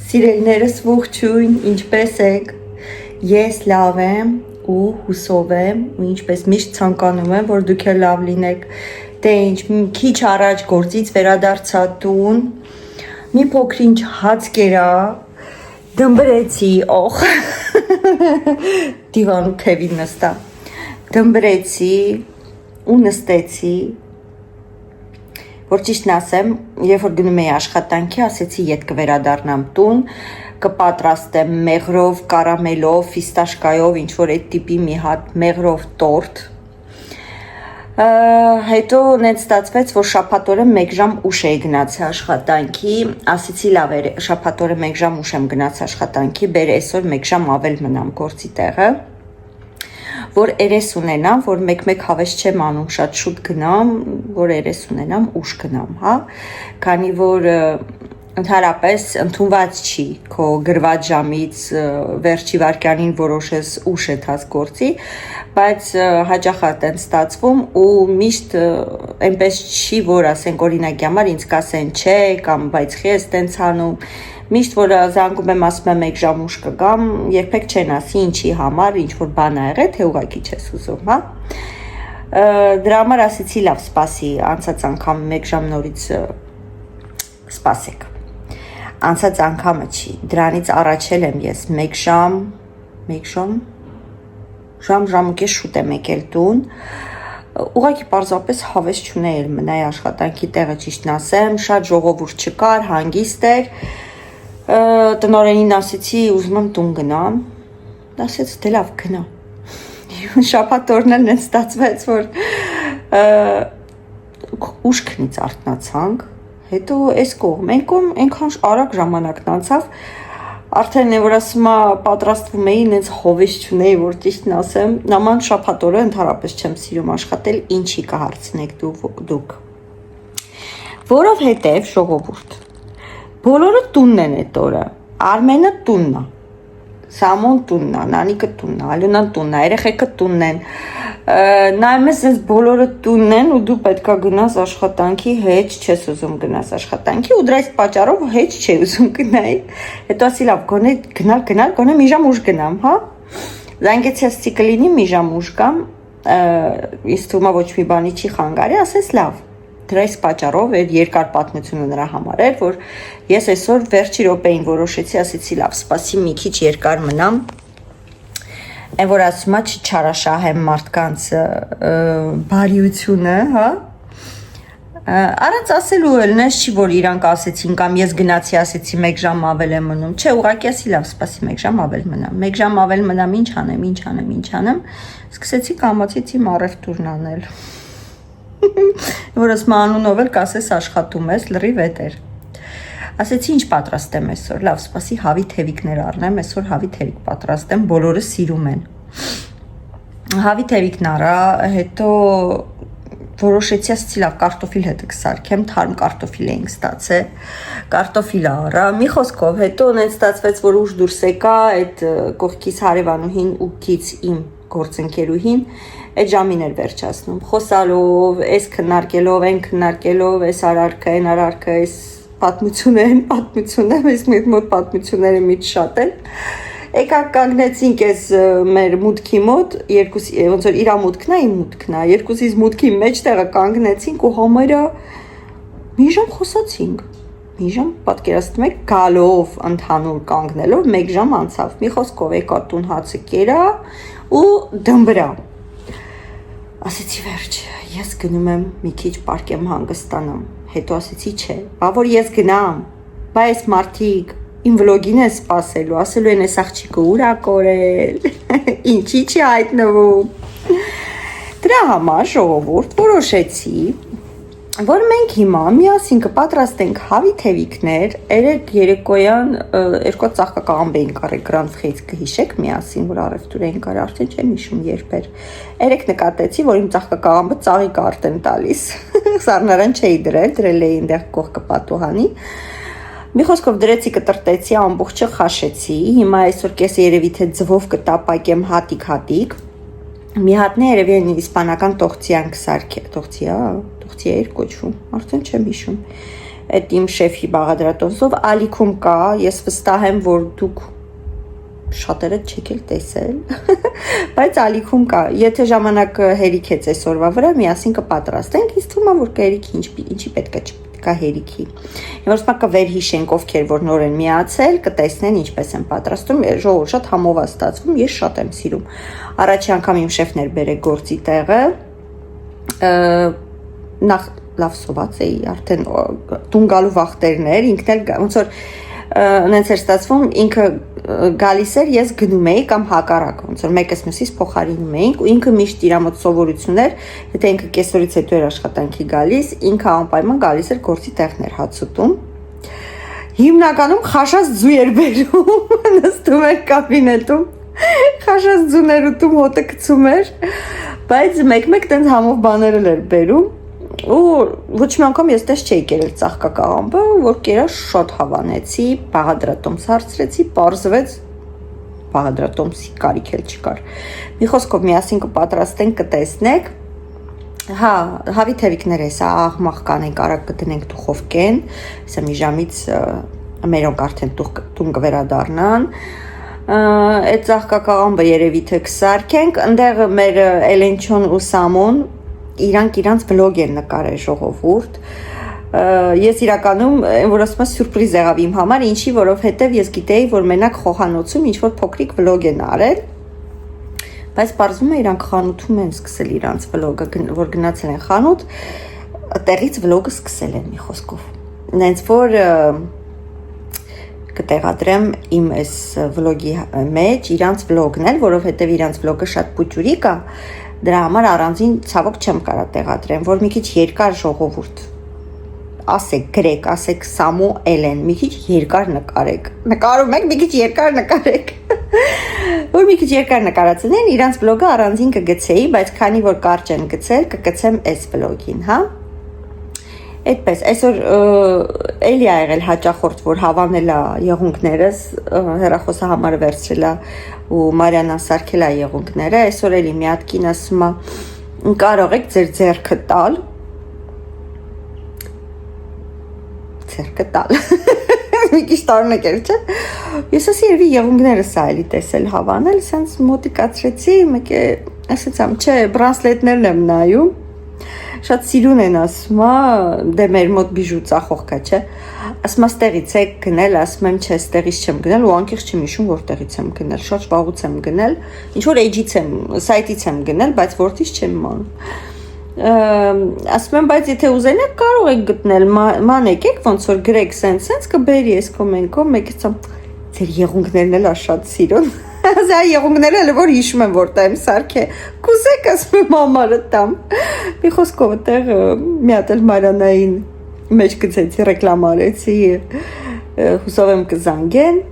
Սիրելիներս ողջույն, ինչպես եք։ Ես լավ եմ ու հուսով եմ ու ինչպես միշտ ցանկանում եմ, որ դուք էլ լավ լինեք։ Դե ինչ, քիչ առաջ գործից վերադարձա տուն։ Մի փոքրինչ հաց կերա, դմբրեցի, օխ։ Դիվանու թևին նստա։ Դմբրեցի ու նստեցի։ Որ ճիշտն ասեմ, երբ որ գնում էի աշխատանքի, ասեցի ետ կվերադառնամ տուն, կպատրաստեմ մեղրով, կարամելով, ֆիստաշկայով, ինչ որ այդ տիպի մի հատ մեղրով տորտ։ Հետո նենց ստացվեց, որ շաբաթօրը 1 ժամ ուշ էի գնացի աշխատանքի, ասեցի լավ է, շաբաթօրը 1 ժամ ուշ եմ գնացի աշխատանքի, բեր այսօր 1 ժամ ավել մնամ գործի տեղը, որ երես ունենամ, որ մեկ-մեկ հավես չեմ անում, շատ շուտ գնամ, որ երես ունենամ, ուշ գնամ, հա, քանի որ ընդհանրապես ընդունված չի քո գրված ժամից վերջի վայրկյանին որոշես ուշ եթաս գործի, բայց հաճախ է տենց ստացվում ու միշտ այնպես չի, որ ասենք օրինակի համար ինձ կասեն չէ, կամ բայց խի ես տենց անում, միշտ որ զանգում եմ ասում եմ 1 ժամ ուշ կգամ, երբեք չեն ասի ինչի համար, ինչ որ բան ա եղել, թե ուղղակի չես ուզում, հա։ Դրա համար ասեցի լավ, սպասի, անցած անգամ 1 ժամ նորից սպասեք։ Անցած անգամը չի, դրանից առաջել եմ ես 1 ժամ, ժամ ու կես շուտ եմ եկել տուն, ուղղակի պարզապես հավես չունեի էլ մնայի աշխատանքի տեղը ճիշտն ասեմ, շատ ժողովուրդ չկար, հանգիստ էր, տնօրենին ասեցի ուզում եմ տուն գնամ, ասեց դե լավ գնա, շաբաթօրն էլ նենց ստացվեց, որ ուշ քնից արթնացանք, հետո այս կողմ, այնքան արագ ժամանակն անցավ, արդեն է որ ասում պատրաստվում էի, նենց հովես չունեի, որ ճիշտն ասեմ, նման շաբաթօրը ընդհանրապես չեմ սիրում աշխատել, ինչի կհարցնեք դուք, որովհետև ժողովուրդ, բոլորը տունն են այդ օրը, Արմենը տունն է, Սամոն տունն է, Նանիկը տունն է, Ալյոնան տունն է, երեխեքը տունն են, նայում ես այս բոլորը տունն են ու դու պետքա գնաս աշխատանքի, հետ չես ուզում գնաս աշխատանքի ու դրա պատճառով հետ չի ուզում գնայի, հետո ասի լավ, գնալ, գոնե մի ժամ ուշ գնամ, հա, զանգեցի ասեցի կլինի մի ժամ ուշ գամ, ինձ թվում է ոչ մի բանի չի խանգարի, ասես լավ, դրա պատճառով էր երկար պատմությունը նրա համար էր, որ ես այսօր վերջի րոպեին որոշեցի, ասեցի լավ, սպասի մի քիչ երկար մնամ, այն որ ասում է չչարաշահեմ մարդկանց բարիությունը, հա, առանց ասելու էլ նես չի, որ իրանք ասեցին, կամ ես գնացի ասեցի 1 ժամ ավել եմ մնում, չէ, ուղղակի ասի լավ, սպասի 1 ժամ ավել մնամ, 1 ժամ ավել մնամ, ինչ անեմ, սկսեցի կամացից իմ առևտուրն անել, որ ասում անունով էլ կասես աշխատում ես, լրիվ էտեր, ասեցի ինչ պատրաստեմ այսօր, լավ, սպասի հավի թևիկներ առնեմ, այսօր հավի թևիկ պատրաստեմ, բոլորը սիրում են, հավի թևիկն առա, հետո որոշեցի ասեցի լավ, կարտոֆիլ հետը կսարքեմ, թարմ կարտոֆիլ էինք ստացել, կարտոֆիլը առա, մի խոսքով, հետո նենց ստացվեց, որ ուշ դուրս եկա, այդ կողքից հարևանուհին ու քից իմ գործընկերուհին, այդ ժամին էր վերջացնում, խոսալով, այս քննարկելով, այն քննարկելով, այս արարքը, այն արարքը, այս պատմությունը, այս մոտ պատմությունները միջ շատ են, եկակ կանգնեցինք այս մեր մուտքի մոտ, ոնց որ իրա մուտքն է, իմ մուտքն է, երկուսից մուտքի մեջտեղը կանգնեցինք ու համարյա մի ժամ խոսացինք, մի ժամ պատկերացնում եք գալով, ընդհանուր կանգնելով, 1 ժամ անցավ, մի խոսքով եկա տուն հացը կերա ու դմբրա, ասեցի վերջ, ես գնում եմ մի քիչ պարկեմ հանգստանամ, հետո ասեցի չէ, բա որ ես գնամ, բա այս մարդիկ իմ վլոգին է սպասելու, ասելու են այս աղջիկը ուր ա կորել, ինչի չի հայտնվում, դրա համար ժողովուրդ որոշեցի, որ մենք հիմա միասին կպատրաստենք հավի թևիկներ, երեկոյան 2 ծաղկակաղամբ էինք առել Grand Free-ից կհիշեք միասին, որ առևտուր էինք արել, արդեն չեմ հիշում երբ էր, երեք նկատեցի, որ իմ ծաղկակաղամբը ծաղիկ արդեն տալիս, սառնարան չէի դրել էի այնտեղ կողքը պատուհանի, մի խոսքով դրեցի կտրտեցի, ամբողջը խաշեցի, հիմա այսօր կես երևի թե ձվով կտապակեմ հատիկ, մի հատնե երևի են իսպանական տողցիան կսարքե, տողցիա էր կոչվում, արդեն չեմ հիշում, այդ իմ շեֆի բաղադրատոմսով ալիքում կա, ես վստահ եմ, որ դուք շատերը չեք էլ տեսել, բայց ալիքում կա, եթե ժամանակ հերիքեց այսօրվա վրա, միասին կպատրաստենք, ինձ թվում է, որ կհերիքի ինչի պետք է չպետք է հերիքի։ Եվ ասում եմ կվերհիշենք ովքեր որ նոր են միացել, կտեսնեն ինչպես են պատրաստում, ժողովուրդ շատ համով է ստացվում, ես շատ եմ սիրում։ Առաջի անգամ իմ շեֆն էր բերել գործի տեղը, նախ լավ սոված էի, արդեն տուն գալու վախտերն էր, ինքն էլ ոնց որ նենց էր ստացվում, ինքը գալիս էր, ես գնում էի կամ հակառակ, ոնց որ մեկս մյուսից փոխարինում էինք ու ինքը միշտ իր մոտ սովորություն էր, եթե ինքը կեսօրից հետո էր աշխատանքի գալիս, ինքը անպայման գալիս էր գործի տեղներ հաց ուտում։ Հիմնականում խաշած ձու էր բերում, նստում էր կաբինետում, խաշած ձուներ ուտում, հոտը գցում էր, բայց մեկ-մեկ տենց համով բաներ էր բերում ու ոչ մի անգամ ես տես չէի կերել ծաղկակաղամբը, որ կերա շատ հավանեցի, բաղադրատոմս հարցրեցի, պարզվեց բաղադրատոմսի կարիք էլ չկար։ Մի խոսքով միասին կպատրաստենք, կտեսնեք։ Հա, հավի թևիկներ էս, աղմաղ կանենք, արագ կդնենք դուխովկեն, հեսա մի ժամից մերոնք արդեն տուն կվերադառնան։ Այդ ծաղկակաղամբը երևի թե կսարքենք, ընդեղ մեր էլենչոն ու սամոն իրանք վլոգ են նկարել ժողովուրդ, ես իրականում, որ ասում եմ սյուրպրիզ եղավ իմ համար, ինչի, որովհետև ես գիտեի, որ մենակ խոհանոցում ինչ-որ փոքրիկ վլոգ են արել, բայց պարզվում է իրանք խանութում են սկսել իրանց վլոգը, որ գնացել են խանութ, տեղից վլոգը սկսել են մի խոսքով, նենց որ կտեղադրեմ իմ այս վլոգի մեջ իրանց վլոգն էլ, որովհետև իրանց վլոգը շատ պուճուրիկ է, դրա համար առանձին ցավոք չեմ կարա տեղադրեմ, որ մի քիչ երկար ժողովուրդ, ասեք գրեք, ասեք Սամու Էլեն, մի քիչ երկար նկարեք, նկարում եք, մի քիչ երկար նկարեք, որ մի քիչ երկար նկարացնեն, իրանց վլոգը առանձին կգցեի, բայց քանի որ կարճ են գցել, կգցեմ այս վլոգին, հա։ Այդպես, այսօր էլի ա եղել հաճախորդ, որ հավանել է եղունգներս, հեռախոսը համարը վերցրել է ու Մարիանան սարքել է եղունգները, այսօր էլի մի հատ կին ասում է, կարող եք ձեր ձեռքը տալ, մի քիչ տարօրինակ էր, չէ՞։ Ես ասի երևի եղունգներս ա էլի տեսել հավանել, սենց մոտիկացրեցի, մեկ է ասեցամ, չէ, բրանսլետներն եմ նայում, շատ սիրուն են ասում, դե մեր մոտ բիժու ծախող կա, չէ, ասում ստեղից եք գնել, ասում եմ, չէ, ստեղից չեմ գնել ու անկեղծ չեմ հիշում, որտեղից եմ գնել, շատ վաղուց եմ գնել, ինչ-որ էջից եմ, սայթից եմ գնել, բայց որտից չեմ իմանում, ասում եմ, բայց եթե ուզենեք կարող եք գտնել, ման եկեք, ոնց որ գրեք սենց կբերի ես կոմենտով, մեկից եմ, ձեր եղունգներն էլ ա շատ սիրուն, Զա եղունգները էլ որ հիշում եմ որտեղ եմ սարքե, կուզեք ասում եմ համարը տամ, մի խոսքով այդտեղ մի հատ էլ Մարիանային մեջ գցեցի, ռեկլամ արեցի, հուսով եմ կզանգեն,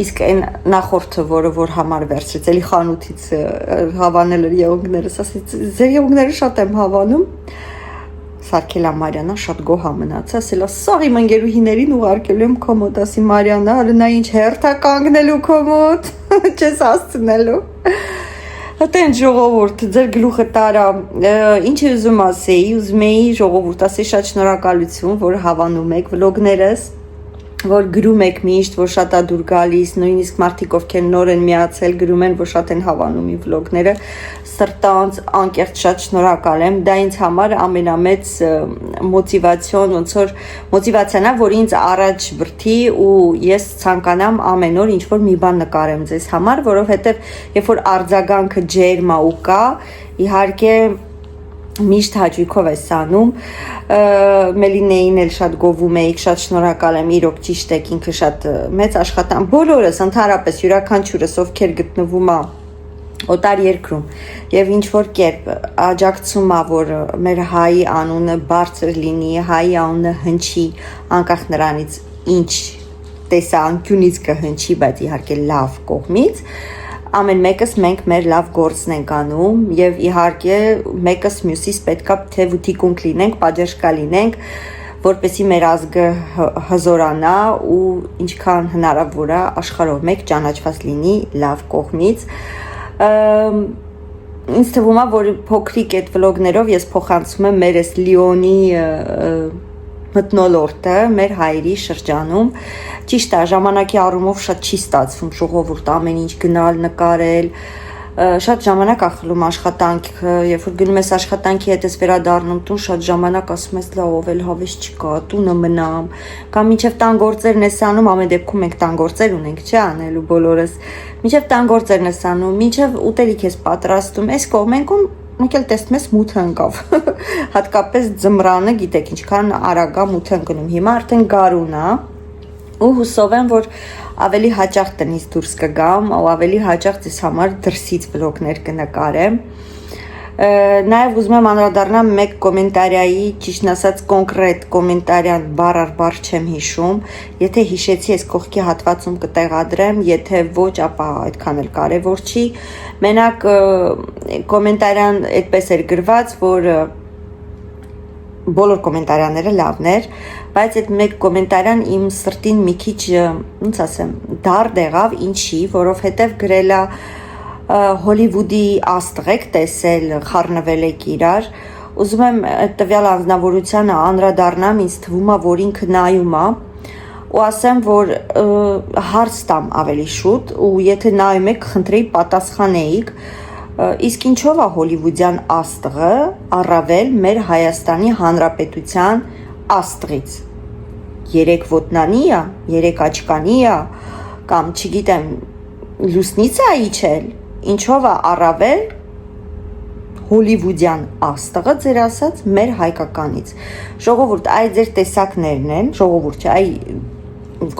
իսկ այն նախորդը, որ համար վերցրեց, էլի խանութից հավանել էր եղունգներս, ասեց, ձեր եղունգները շատ եմ հավանում, սարքել է Մարիանան, շատ գոհ մնաց, ասել է, սաղ իմ ընկերուհիներին ուղարկելու եմ քո մոտ, ասի Մարիանա, նա ինչ հերթ է կանգնելու քո մոտ, չես հասցնելու։ Հատեն ժողովուրդ, ձեր գլուխը տարա, ինչ ուզում ասեի, ուզում էի ժողովուրդ, ասեի շատ շնորհակալություն, որ հավանում եք վլոգներս, որ գրում եք միշտ, որ շատ է դուր գալիս, նույնիսկ մարդիկ ովքեր նոր են միացել, գրում են, որ շատ են հավանում իմ վլոգները, սրտանց անկեղծ շատ շնորհակալ եմ, դա ինձ համար ամենամեծ մոտիվացիոն, ոնց որ մոտիվացիան է, որ ինձ առաջ բրդի ու ես ցանկանամ ամեն օր ինչ-որ մի բան նկարեմ ձեզ համար, որովհետև երբ որ արձագանքը ջերմ է ու կա, իհարկե միշտ հաճույքով ես անում, Մելինեին էլ շատ գովում էիք, շատ շնորհակալ եմ, իրոք ճիշտ եք, ինքը շատ մեծ աշխատան, բոլորս ընդհանրապես յուրաքանչյուրս ովքեր գտնվում է օտար երկրում եւ ինչ որ կերպ աջակցում է, որ մեր հայի անունը բարձր լինի, հայի անունը հնչի, անկախ նրանից ինչ տեսանկյունից կհնչի, բայց իհարկե լավ կողմից, ամեն մեկս մենք մեր լավ գործն ենք անում եւ իհարկե մեկս մյուսից պետքա թե վուտիկունք լինենք, պատժկա լինենք, որպեսզի մեր ազգը հզորանա ու ինչքան հնարավոր է աշխարհով մեկ ճանաչված լինի լավ կողմից։ Ինձ թվում է, որ փոքրիկ այդ վլոգներով ես փոխանցում եմ մեր այս Լիոնի մթնոլորտը մեր հայերի շրջանում ճիշտ է ժամանակի առումով շատ չի ստացվում ժողովուրդ ամեն ինչ գնալ նկարել շատ ժամանակ ախլում աշխատանք երբ որ գնում ես աշխատանքի հետ ես վերադառնում տուն շատ ժամանակ ասում ես լավ ով էլ հավես չկա տունը մնամ կամ մինչև տան գործերն ես անում ամեն դեպքում մենք տան գործեր ունենք չէ անելու բոլորս մինչև տան գործերն ես անում մինչև ուտելիք ես պատրաստում այս կողմենքում մենք էլ տեսնում ես մութը ընկավ հատկապես ձմռանը գիտեք ինչքան արագ է մութը ընկնում հիմա արդեն գարուն է ու հուսով եմ որ ավելի հաճախ տնից դուրս կգամ ու ավելի հաճախ ձեզ համար դրսից վլոգներ կնկարեմ նաև ուզում եմ անդրադառնալ մեկ կոմենտարիայի ճիշտ ասած կոնկրետ կոմենտարյան բառ առ բառ չեմ հիշում եթե հիշեցի այս կողքի հատվածում կտեղադրեմ եթե ոչ ապա այդքան էլ կարևոր չի մենակ կոմենտարյան այդպես էր գրված որ բոլոր կոմենտարյաները լավն էր, բայց այդ մեկ կոմենտարյան իմ սրտին մի քիչ, ոնց ասեմ, դարդ եղավ, ինչի, որովհետև գրել է Հոլիվուդի աստղ եք տեսել, խառնվել եք իրար, ուզում եմ այդ տվյալ անձնավորությանը անդրադառնամ, ինձ թվում է, որ ինքը նայում է, ու ասեմ, որ հարց տամ ավելի շուտ, ու եթե նայում եք, խնդրեի պատասխանեիք, իսկ ինչով է հոլիվուդյան աստղը առավել մեր Հայաստանի Հանրապետության աստղից 3 ոտնանի է, 3 աչկանի է, կամ չգիտեմ լուսնից է իջել, ինչով է առավել հոլիվուդյան աստղը ձեր ասած մեր հայկականից ժողովուրդ այ ձեր տեսակներն են ժողովուրդ չէ այ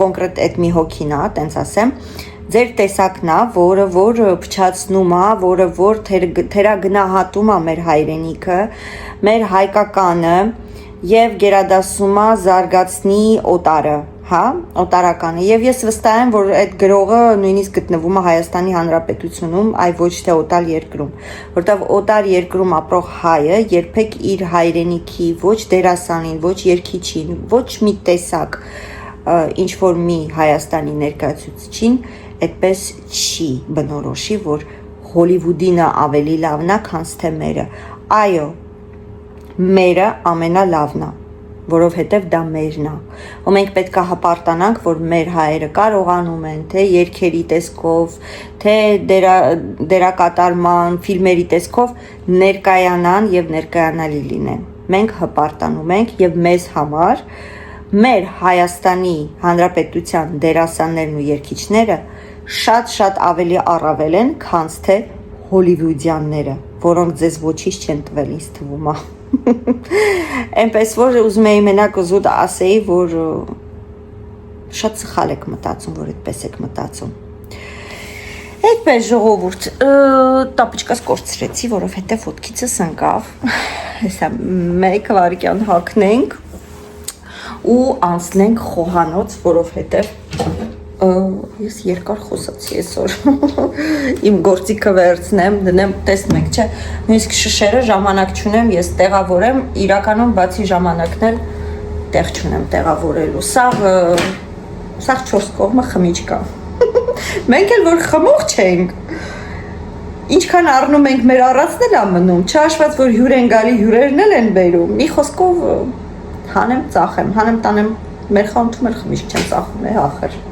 կոնկրետ այդ մի հոգին է տենց ասեմ ձեր տեսակն է, որը որ փչացնում է, որը որ թերագնահատում է մեր հայրենիքը, մեր հայկականը եւ գերադասում է զարգացնի օտարը, հա, օտարականը։ Եվ ես վստահ եմ, որ այդ գրողը նույնիսկ գտնվում է Հայաստանի Հանրապետությունում, այ ոչ թե օտար երկրում, որտեղ օտար երկրում ապրող հայը երբեք իր հայրենիքի ոչ դերասանին, ոչ երգիչին, ոչ մի տեսակ ինչ որ մի Հայաստանի ներկայացուցիչին այդպես չի բնորոշի, որ Հոլիվուդինը ավելի լավն է, քան թե մերը։ Այո, մերը ամենալավն է, որովհետև դա մերն է։ Ու մենք պետք է հպարտանանք, որ մեր հայերը կարողանում են, թե երգերի տեսքով, թե դերակատարման, ֆիլմերի տեսքով ներկայանան եւ ներկայանալի լինեն։ Մենք հպարտանում ենք եւ մեզ համար մեր Հայաստանի Հանրապետության դերասաններն ու երգիչները շատ ավելի առավել են, քան թե հոլիվուդյանները, որոնք ձեզ ոչինչ չեն տվել, ինձ թվում է։ Այնպես որ ուզում էի մենակ զուտ ասեի, որ շատ սխալ եք մտածում, որ այդպես եք մտածում։ Այդպես ժողովուրդ, տապիճկաս կորցրեցի, որովհետև ոտքիցս ընկավ։ Հեսա մեկ վարքյան հագնենք ու անցնենք խոհանոց, որովհետև ես երկար խոսացի այսօր իմ գործիքը վերցնեմ, դնեմ, տեսնում եք, չէ, նույնիսկ շշերը ժամանակ չունեմ, ես տեղավորեմ, իրականում բացի ժամանակն էլ տեղ չունեմ տեղավորելու, սաղ 4 կողմը խմիչք կա, մենք էլ որ խմող չենք, ինչքան առնում ենք մեր առածն էլ ամնում, չհաշված որ հյուր են գալի, հյուրերն էլ են բերում, մի խոսքով հանեմ ծախեմ, հանեմ տանեմ, մեր խանութում էլ խմիչք չեմ ծախում է ախր,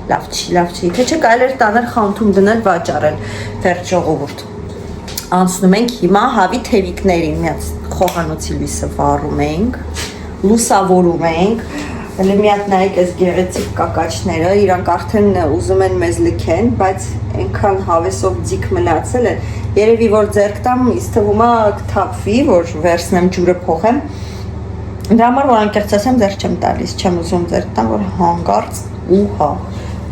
լավ չի, թե չէ կարելի էր տանել խանութում դնել վաճառել, վերջ ժողովուրդ, անցնում ենք հիմա հավի թևիկներին, միած խոհանոցի լույսը վառում ենք, լուսավորում ենք, մի հատ նայեք այս գեղեցիկ կակաչները, իրանք արդեն ուզում են մեզ լքեն, բայց այնքան հավեսով ձիգ մնացել են, երևի որ ձեռք տամ, ինձ թվում է կթափվի, որ վերցնեմ ջուրը փոխեմ, դրա համար որ անկեղծ ասեմ ձեռք չեմ տալիս, չեմ ուզում ձեռք տամ, որ հանգարց ու հա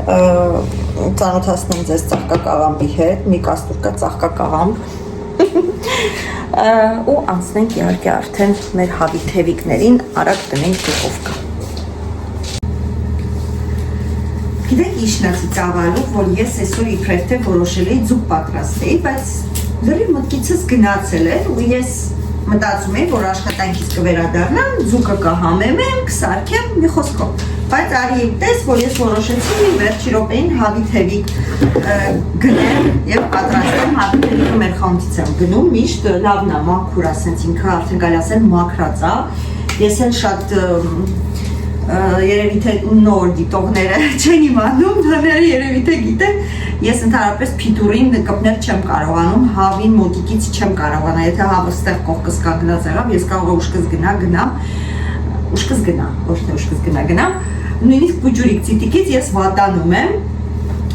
ծանոթացնեմ ձեզ ծաղկակաղամբի հետ, մի կաստուրկա ծաղկակաղամբ ու անցնենք իհարկե արդեն մեր հավի թևիկներին արագ տնենք դուխովկա։ Գիտեք ինչն է ծավալու, որ ես այսօր իբրև թե որոշել էի ձուկ պատրաստեի, բայց լրիվ մտքիցս գնացել էր ու ես մտածում էի, որ աշխատանքից կվերադառնամ, ձուկը կհամեմեմ, կսարքեմ, մի խոսքով։ Բայց արի տես, որ ես որոշեցի վերջի րոպեին հավի թևիկ գնեմ եւ պատրաստեմ, հավի թևիկը մեր խանութից եմ գնում, միշտ լավն է, մաքուր է, ասենց ինքը արդեն կարելի ասել մաքրած է ես էլ շատ երևի թե նոր դիտողները չեն իմանում, դաները երևի թե գիտեն, ես ընդհանրապես փիթուրին կպնել չեմ կարողանում, հավին մոտիկից չեմ կարողանա, եթե հավը ստեղ կողքս կա գնաց եղավ, ես կարող եմ ուշքս գնամ, ոչ թե ուշքս գնամ, նույնիսկ բուջուրիկ ծիտիկից ես վատանում եմ,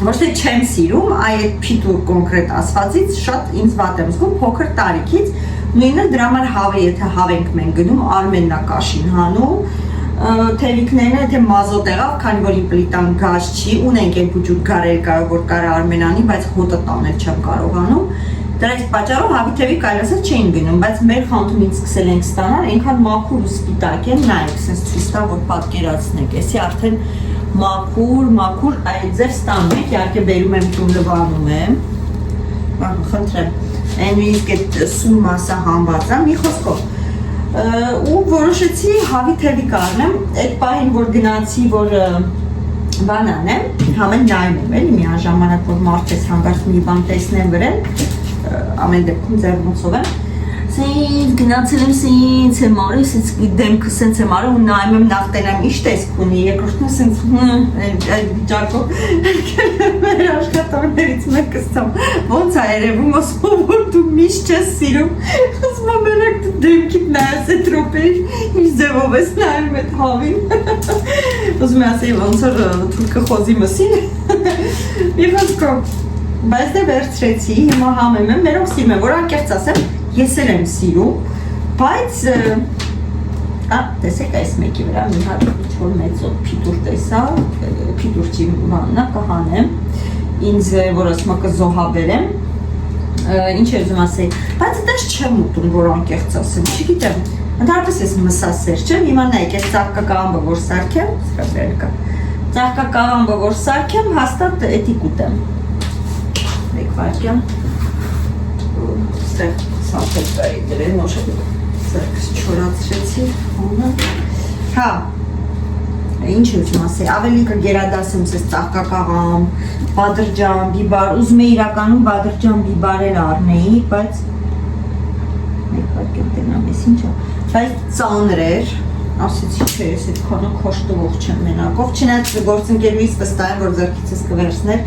ոչ թե չեմ սիրում, այդ փիթուր կոնկրետ ասվածից շատ ինձ վատ եմ զգում, փոքր տարիքից, նույնը դրա համար հավը, եթե հավ ենք մենք գնում, Արմենն է կաշին հանում, թևիկներն եթե մազոտ եղավ, քանի որ իմ պլիտան գազ չի, ունենք այն բուջուր գարեր կարող որ կարա Արմենանի, բայց հոտը տանել չեմ կարողանում, դրա այս պատճառով հավի թևիկ այլ ասած չէին գնում, բայց մեր խանութից սկսել ենք ստանալ, այնքան մաքուր ու սպիտակ են, նայեք, sense ցույց տա, որ պատկերացնեք, էսի արդեն մաքուր այդ ձև ստանում եք, իհարկե բերում եմ տուն լվանում եմ, խնդրեմ, այն նույնիսկ այդ սուն մասը հանված է, մի խոսքով, ու որոշեցի հավի թևիկ առնեմ, այդ պահին որ գնացի, որ բան անեմ, համեն նայում եմ էլի, միաժամանակ որ մարդ ես հանգարց մի բան տեսնեմ վրեն, ամեն դեպքում ձեռնոցով եմ, սենց գնացել եմ սենց եմ արել, սենց դեմքը սենց եմ արել ու նայում եմ նախ տենամ ինչ տեսք ունի, երկրորդն սենց այդ վիճակով մեր աշխատողներից մեկը ստամ, ոնց է երևում, ասում որ դու միշտ չես սիրում, ասում մերակ դու դեմքիդ նայես է տրոպեր, ինչ ձևով ես նայում էդ հավին, ասում ասեի ոնց որ թուրքը խոզի մսին, մի խոսքով, բայց դե վերցրեցի, հիմա համեմ եմ, մերով սիրում եմ, որ անկեղծ ասեմ, ես էլ եմ սիրում, բայց, տեսեք այս մեկի վրա մի հատ ինչ-որ մեծոտ փիթուր տեսա, փիթուր չի մաննա, կհանեմ, ինձ որ ասմա կզոհաբերեմ, ինչ էր ուզում ասեի, բայց դες չեմ ուտում, որ անկեղծ ասեմ, չգիտեմ, ընդհանրապես ես մսասեր չեմ, հիմա նայեք, ես ծաղկակաղամբը որ սարքեմ, ծաղկակաղամբը որ սարքեմ, հաստատ էտիկ ուտեմ, մեկ վարկյան, ստեղ սալֆետկայի դրեն, նոշը ձերքս չորացրեցի, հա, ինչ ուզում ասեի, ավելի կգերադասեմ սես ծաղկակաղամ, բադրջան, բիբար, ուզում է իրականում բադրջան բիբարել առնեի, բայց մեկ վարկյան տնամ ես ինչ է, բայց ծանր էր, ասեցի չէ, ես էդ քոնը քոշտվող չեմ մենակով, չնայած գործընկերուից վստահ եմ, որ ձեռքիցս կվերցներ,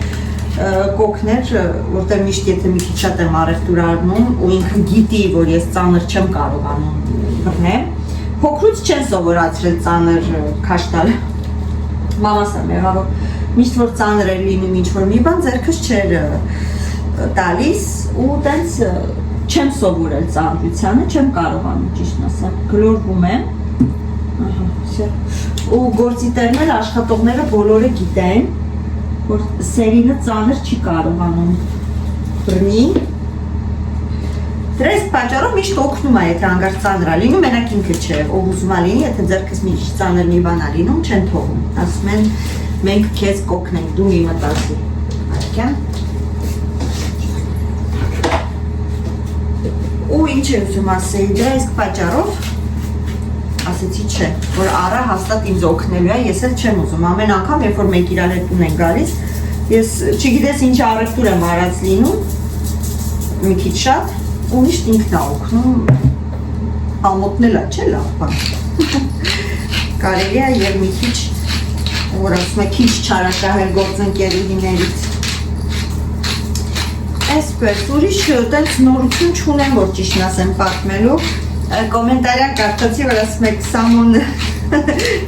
կոքներ, որտեղ միշտ եթե մի քիչ շատ եմ առևտուր առնում ու ինքը գիտի, որ ես ծանր չեմ կարողանում բռնեմ, փոքրուց չեն սովորացրել ծանր քաշ տալ, մամաս եմ եղավ, միշտ որ ծանր էր լինում ինչ-որ մի բան, ձեռքս չէր տալիս ու տենց չեմ սովորել ծանրությանը, չեմ կարողանում ճիշտ ասեմ, գլորվում եմ, ու գործիտերն էլ աշխատողները բոլորը գիտեն, որ սերինը ծանր չի կարողանում բռնի, դրա այս պատճառով միշտ օգնում է, եթե հանգարց ծանր է լինում, մենակ ինքը չէ, ով ուզում է լինի, եթե ձեռքս մի ծանր մի բան է լինում, չեն թողում, ասում են մենք քեզ կօգնենք, դու մի մտածի, այդքան, ու ինչ է ուզում ասեի, դրա այս պատճառով ասեցի չէ, որ առա հաստատ ինձ օգնելու է, ես էլ չեմ ուզում, ամեն անգամ, երբ որ մենք իրար հետ ունենք գալիս, ես չգիտես ինչ առևտուր եմ արած լինում, մի քիչ շատ, ու միշտ ինքն է օգնում, ամոթնել է, չէ լավ բան, կարելի է և մի քիչ, որ ասում է քիչ չարաշահել գործընկերուհիներից, այսպես, ուրիշ տենց նորություն չունեմ, որ ճիշտն ասեմ պատմելու, կոմենտարյան կարդացի, որ ասում եք սամոն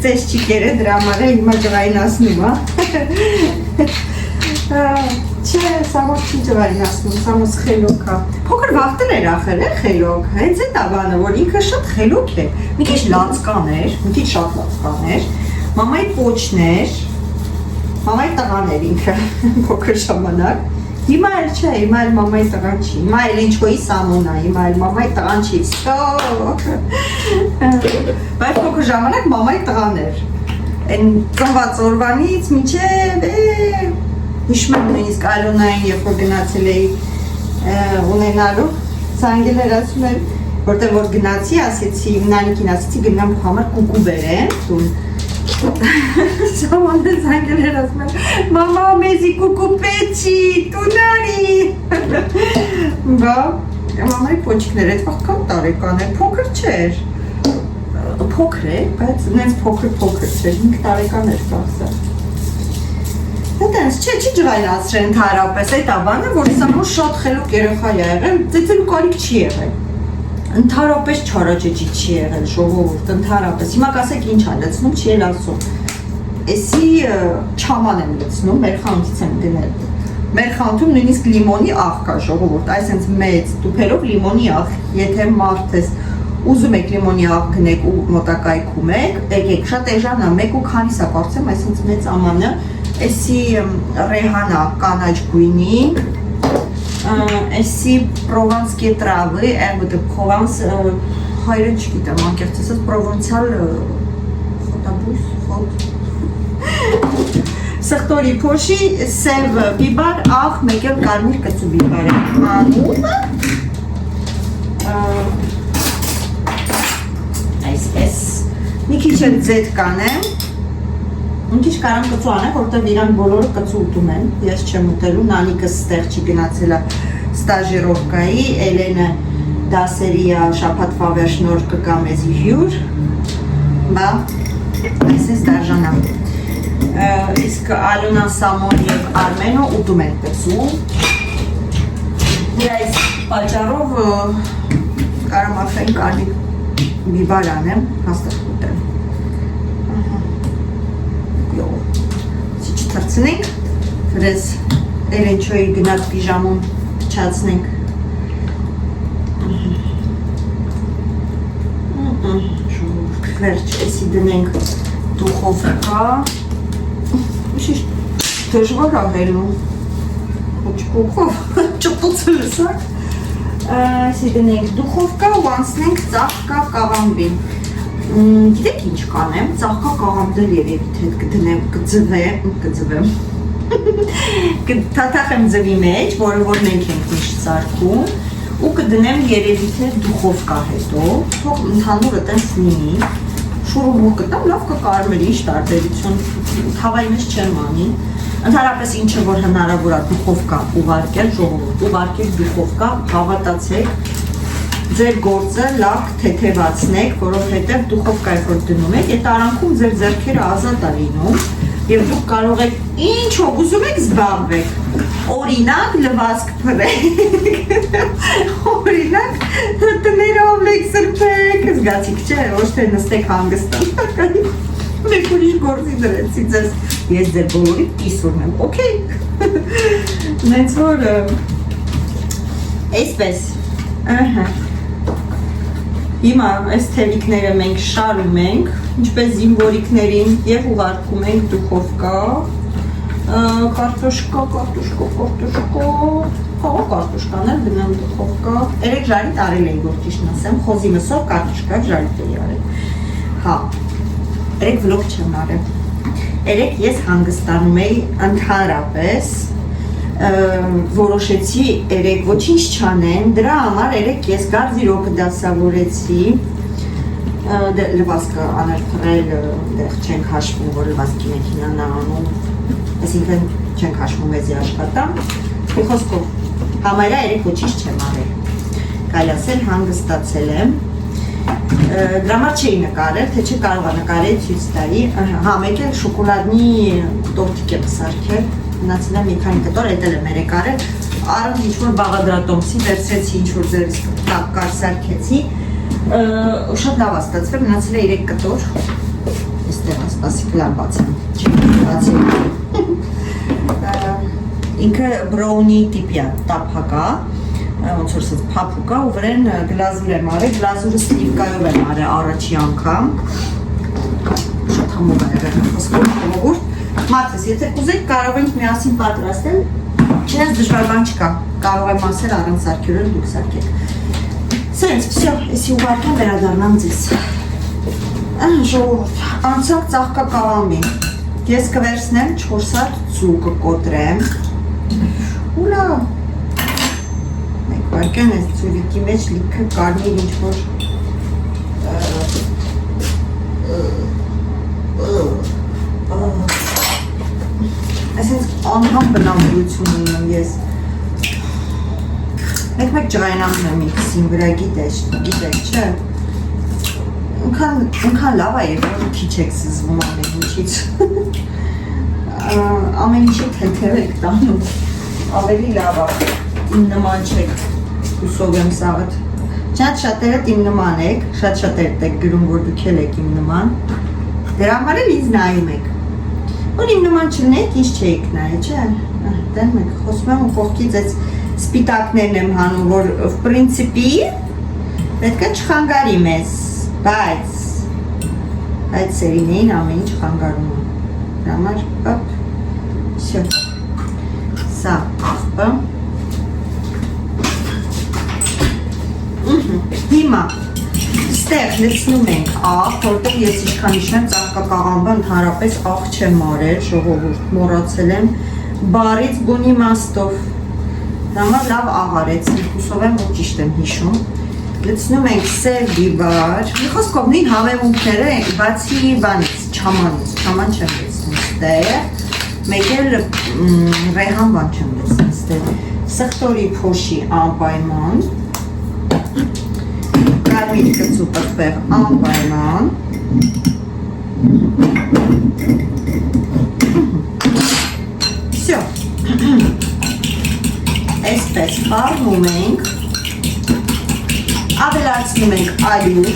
ծես չի կերը դրա համար է հիմա ջղայնացնում, չէ, սամոն չի ջղայնացնում, սամոս խելոք է, փոքր վաղտել էր ախել է խելոք, հենց է տավանը, որ ինքը շատ խելոք է, մի քիչ լացկաներ, մի քիչ շատ լացկաներ, մամայի պոչներ, մամայի տղաներ ինքը փոքր ժամանակ, հիմա էլ չէ, հիմա էլ մամայի տղան չի, հիմա էլ ինչ-ոյի սամոն է, հիմա էլ մամայի տղան չի, բայց փոքր ժամանակ մամայի տղան էր, են ծնված օրվանից միջև, հիշում եմ նույնիսկ Ալոնային, երբ որ գնացել էի ունենալու, ծանգել էր ասում էր, որտեղ որ գնացի, ասեցի, նանիկին ասեցի, գնամ համար կուկու բերեմ, տուն, Someone is angry at us. Mama, mezi cucu peci, tunari. Ba, mama-i pochikները այդ վաղ կան տարեկան է, փոքր չէր, փոքր է, բայց նենց փոքր չէ, 5 տարեկան էր ծախսը։ Այդպես չի ջղայնացրել ընդհանրապես այդ բանը, որ սա ոչ շատ խելոք երեխա է եղել, ծեծելու կարիք չի եղել։ Ընդհանրապես չարաճճի չի եղել ժողովուրդ, ընդհանրապես։ Հիմա կասեք ինչ ա լցնում, չի էլ ասում։ Էսի չաման եմ լցնում, մեր խանութից եմ գնել։ Մեր խանութում նույնիսկ լիմոնի աղ կա ժողովուրդ, այսինքն մեծ տուփերով լիմոնի աղ, եթե մարդ ես ուզում եք լիմոնի աղ գնեք ու մոտակայքում եք, եկեք շատ էժան է, 1 ու քանիս է կարծեմ, այսինքն մեծ ամանը, էսի ռեհանա կանաչ գույնի, էսի պրովանսկի տրավը, այդը Պրովանս հայրը չգիտեմ, անկեղծ ասած պրովանցիալ խոտաբույս, խոտ Սխտորի փոշի, սև բիբար, աղ, մեկ էլ կարմիր կծու բիբար է անումը այսպես մի քիչ էլ ձետ կանեմ մի քիչ կարամ կծու անեմ, որտեղ իրանք բոլորը կծու ուտում են ես չեմ ուտելու, նանիկս ստեղ չի գնացել ստաժիրովկայի, Էլենը դասերի շաբաթվա վերջ նոր կգա մեզի հյուր բա այսպես դարժանա իսկ Ալոնան, Սամոն և Արմենը ուտում են կծու դրա այս պատճառով կարամ ասեմ կարմիր բիբար անեմ հաստատ ուտեմ չթրցնենք վրես Էլենչոյի գնած պիժամում փչացնենք վերջ էսի դնենք դուխովկա դժվար աղելում հոչկոքով ճպուցը լսակ այսի դնենք դուխովկա ու անցնենք ծաղկա կաղամբին գիտեք ինչ կանեմ ծաղկա կաղամբել երևի թե կդնեմ կձվեմ կթաթախեմ ձվի մեջ որը որ մենք ենք միշտ սարքում ու կդնեմ երևի թե դուխովկա հետո թող ընդհանուրը տենց լինի շուրում կտամ լավ կկարմեր ինչ տարբերություն թավայի մեջ չեմ անի ընդհանրապես ինչը որ հնարավոր է դուխովկա ուղարկել ժողովուրդ ուղարկել դուխովկա հավատացեք ձեր գործը լավ թեթևացնեք որովհետև դուխովկայի որ դնում եք այդ արանքում ձեր ձեռքերը ազատ է լինում եւ դուք կարող եք ինչով ուզում եք զբաղվեք օրինակ լվացք փռեք օրինակ տներով լեք սրբեք զգացիք չէ ոչ թե նստեք հանգստանալ մեկ ուրիշ գործի դրեցի ձեզ ես ձեր բոլորի կիսուրն եմ օքեյ նենց որ այսպես ահա հիմա այս թևիկները մենք շարում ենք ինչպես զինվորիկներին եւ ուղարկում ենք դուխովկա կարտոշկա կարտոշկանն էլ դնեմ դուխովկա երեք ժարի տարել էի որ ճիշտ ասեմ խոզի մսով կարտոշկա ժարիտ էի արել հա երեք վլոգ չեմ արել երեք ես հանգստանում էի ընդհանրապես որոշեցի երեք ոչինչ չանեմ դրա համար երեք ես գարզիրոկը դասավորեցի լվասկը անել թռել դեղ չենք հաշվում որ լվասկի մեքինան անում այսինքն չենք հաշվում էզի աշխատամ մի խոսքով համարյա երեք ոչինչ չեմ արել կարելի ասել հանգստացել եմ դրա համար չէի նկարել թե չկարողա նկարել ցույց տալի հա մեկ էլ շոկոլադնի տորտիկ եմ սարքել մնացել եմ մի քանի կտոր էտել եմ երեք արել առանց ինչ-որ բաղադրատոմսի վերցրեցի ինչ-որ ձերից տակ կար սարքեցի շատ լավ ստացվել մնացել է 3 կտոր այստեղ սպասիկ լավ բացեմ ինքը բրոունի տիպի է տափակա ոնց որ ասած փափուկա ու վրան գլազուր եմ արել գլազուրը սլիվկայով եմ արել առաջի անգամ շատ համով է եղել խոսքով ժողովուրդ Մարտես, եթե կուզեք կարող ենք միասին պատրաստել, չնայած դժվար բան չկա, կարող եմ ասել առանց սարքերել դուք սարքեք։ Սենց, վсё, էսի ուղարկեմ վերադառնամ ձեզ։ Ժողովուրդ, անցանք ծաղկա կաղամբին։ Ես կվերցնեմ 4 հատ ձու կկոտրեմ։ Ու լավ։ Մեկ վարկան այս ձուլիկի մեջ լիքը կարմիր ինչ-որ այսինքն անհամ բնավորություն ունեմ ես մեկ ջղայնանում եմ իքսին վրա գիտեք չէ Ինքան լավ է, երբ որ քիչ եք զզվում ամեն ինչից։ Ամեն ինչի թեթև եք տանում, ավելի լավ է, իմ նման չեք, հուսով եմ սաղդ։ Շատ-շատերդ իմ նման եք, շատ-շատերդ եք գրում, որ դուք եք իմ նման, դրա համար էլ ինձ նայում եք։ Որ իմ նման չլնեք, ինչ չեք նայ, չէ, դեմ եք, խոսում եմ ու կողքից այս սպիտակներն եմ հանում, որ в принципе պետք է չխանգարի մեզ, բայց Սերինեին ամեն ինչ խանգարում է, դրա համար, հոպ, всё, սա, հիմա, ստեղ լցնում ենք աղ, որտեղ ես ինչքան իշնեմ ծաղկակաղամբը ընդհանրապես աղ չեմ մարել, ժողովուրդ, մոռացել եմ, բարից բուն իմաստով, դրա համար լավ աղ արեցի, հուսով եմ, որ ճիշտ եմ հիշում, լցնում ենք սև բիբար, մի խոսքով նույն համեմունքները բացի բանից, չամանից, չաման չեմ լցնում ստեղ, մեկ էլ ռեհան բան չեմ լցնում ստեղ, սխտորի փոշի անպայման, կարմիր կծու պտվեղ անպայման, всё, այսպես խառնում ենք, ավելացնում ենք ալյուր,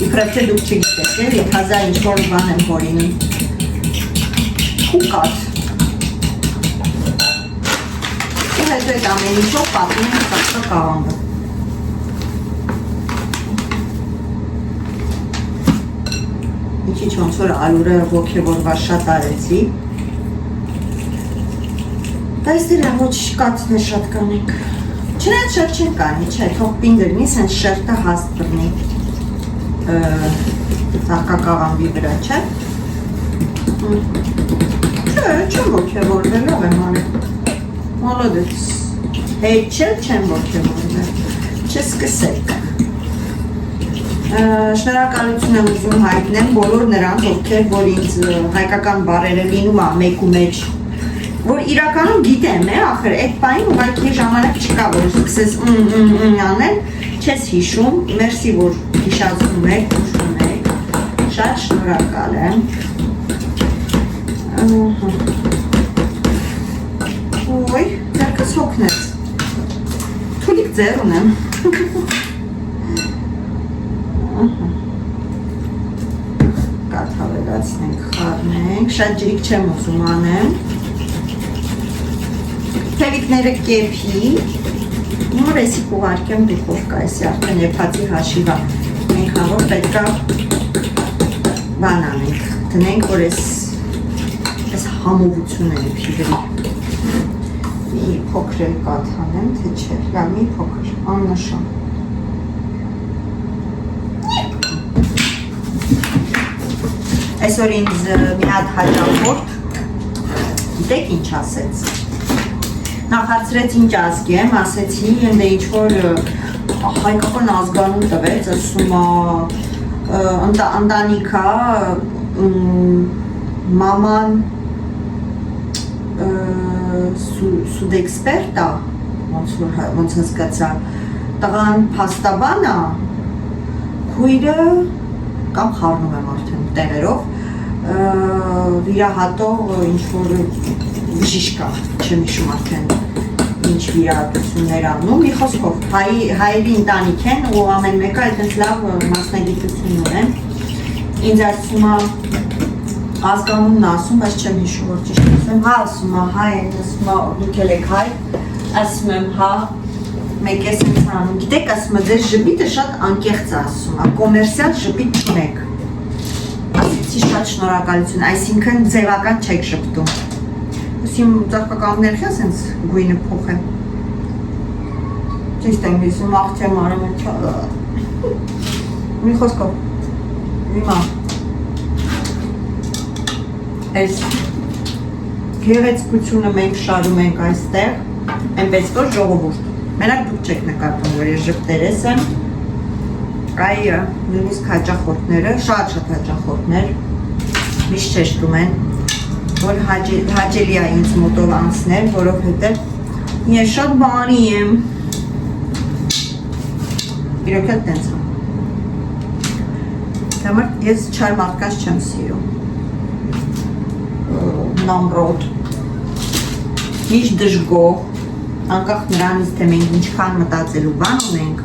իբրև թե դուք չգիտեք, էլի հազար ինչ-որ բան եմ հորինում, խուկատ, ու հետո այդ ամեն ինչով պատում ենք ծաղկակաղամբը, ինչիչ ոնց որ ալյուրը ոգևորված շատ արեցի, բայց դրա ոչ կաթն է շատ կանենք, չնայած շատ չեն կանի, չէ, թող պին դրնի, սենց շերտը հաստ բրնի ծաղկակաղամբի վրա, չէ? Չէ, չեմ ոգևորվել, լավ եմ արել, մոլոդեց, հետ չեմ ոգևորվել, չսկսեք, շնորհակալություն եմ ուզում հայտնեմ բոլոր նրանց, ովքեր, որ ինձ հայկական բառերը լինում է մեկու մեջ, որ իրականում գիտեմ, ախր, այդ պային ուղղակի ժամանակ չկա, որ սկսես անել, չես հիշում, մերսի, որ հիշացնում եք, ուշում եք, շատ շնորհակալ եմ, ոյ, ձերքս հոգնեց, թուլիկ ձեր ունեմ, կաթ հավելացնենք, խառնենք, շատ ջրիկ չեմ ուզում անեմ, թևիկները կեպի, նոր էսի կուղարկեմ դուխովկա, էսի արդեն եփածի հաշիվա, մենք հավոր պետքա բան անենք, տնենք, որ ես համովությունը եփի վրի, մի փոքր էլ կաթ անեմ, թե չէ, լավ մի փոքր, աննշան, այսօր ինձ մի հատ հաճախորդ, գիտեք ինչ ասեց, նախացրեց ինչ ազգ եմ, ասեցի, ընդ ինչ-որ հայկական ազգանուն տվեց, ասում ընտանիքա, մաման սուդեքսպերտ է, ոնց հասկացա, տղան փաստաբան է, քույրը, կամ խառնում եմ արդեն տեղերով, վիրահատող ինչ-որ բժիշկա, չեմ հիշում արդեն ինչ վիրահատություններ անում, մի խոսքով, հայերի ընտանիք են ու ամեն մեկը այդպես լավ մասնագիտություն ունեն, ինձ ասում է, ազգանունն ասում, բայց չեմ հիշում, որ ճիշտ ասեմ, հա ասում է, հայ են, ասում է, դուք էլ եք հայ, ասում եմ, հա, մեկ ես ինձ անում, գիտեք, ասում է, ձեր ժպիտը շատ անկեղծ է ասում է, կոմերսիալ ժպիտ չունեք, ասեցի շատ շնորհակալություն, այսինքն ձևական չեք ժպտում, Ուսիմ ծաղկակամներք ես ինձ գույնը փոխեմ, ճիշտ եմ իսում աղթեմ արեմ մի խոսքով, հիմա, այս գեղեցկությունը մենք շարում ենք այստեղ, այնպես որ ժողովուրդ, մենակ դուք չեք նկատում, որ ես ժպտերես եմ, այ նույնիսկ հաճախորդները, շատ հաճախորդներ, միշտ շեշտում են, որ հաճելի է ինձ մոտով անցնել, որովհետև ես շատ բանի եմ, իրոք էլ տենց եմ, համար ես չար մարդկանց չեմ սիրում։ Նամրոտ։ Միշտ դժգոհ, անկախ նրանից, թե մենք ինչքան մտածելու բան ունենք,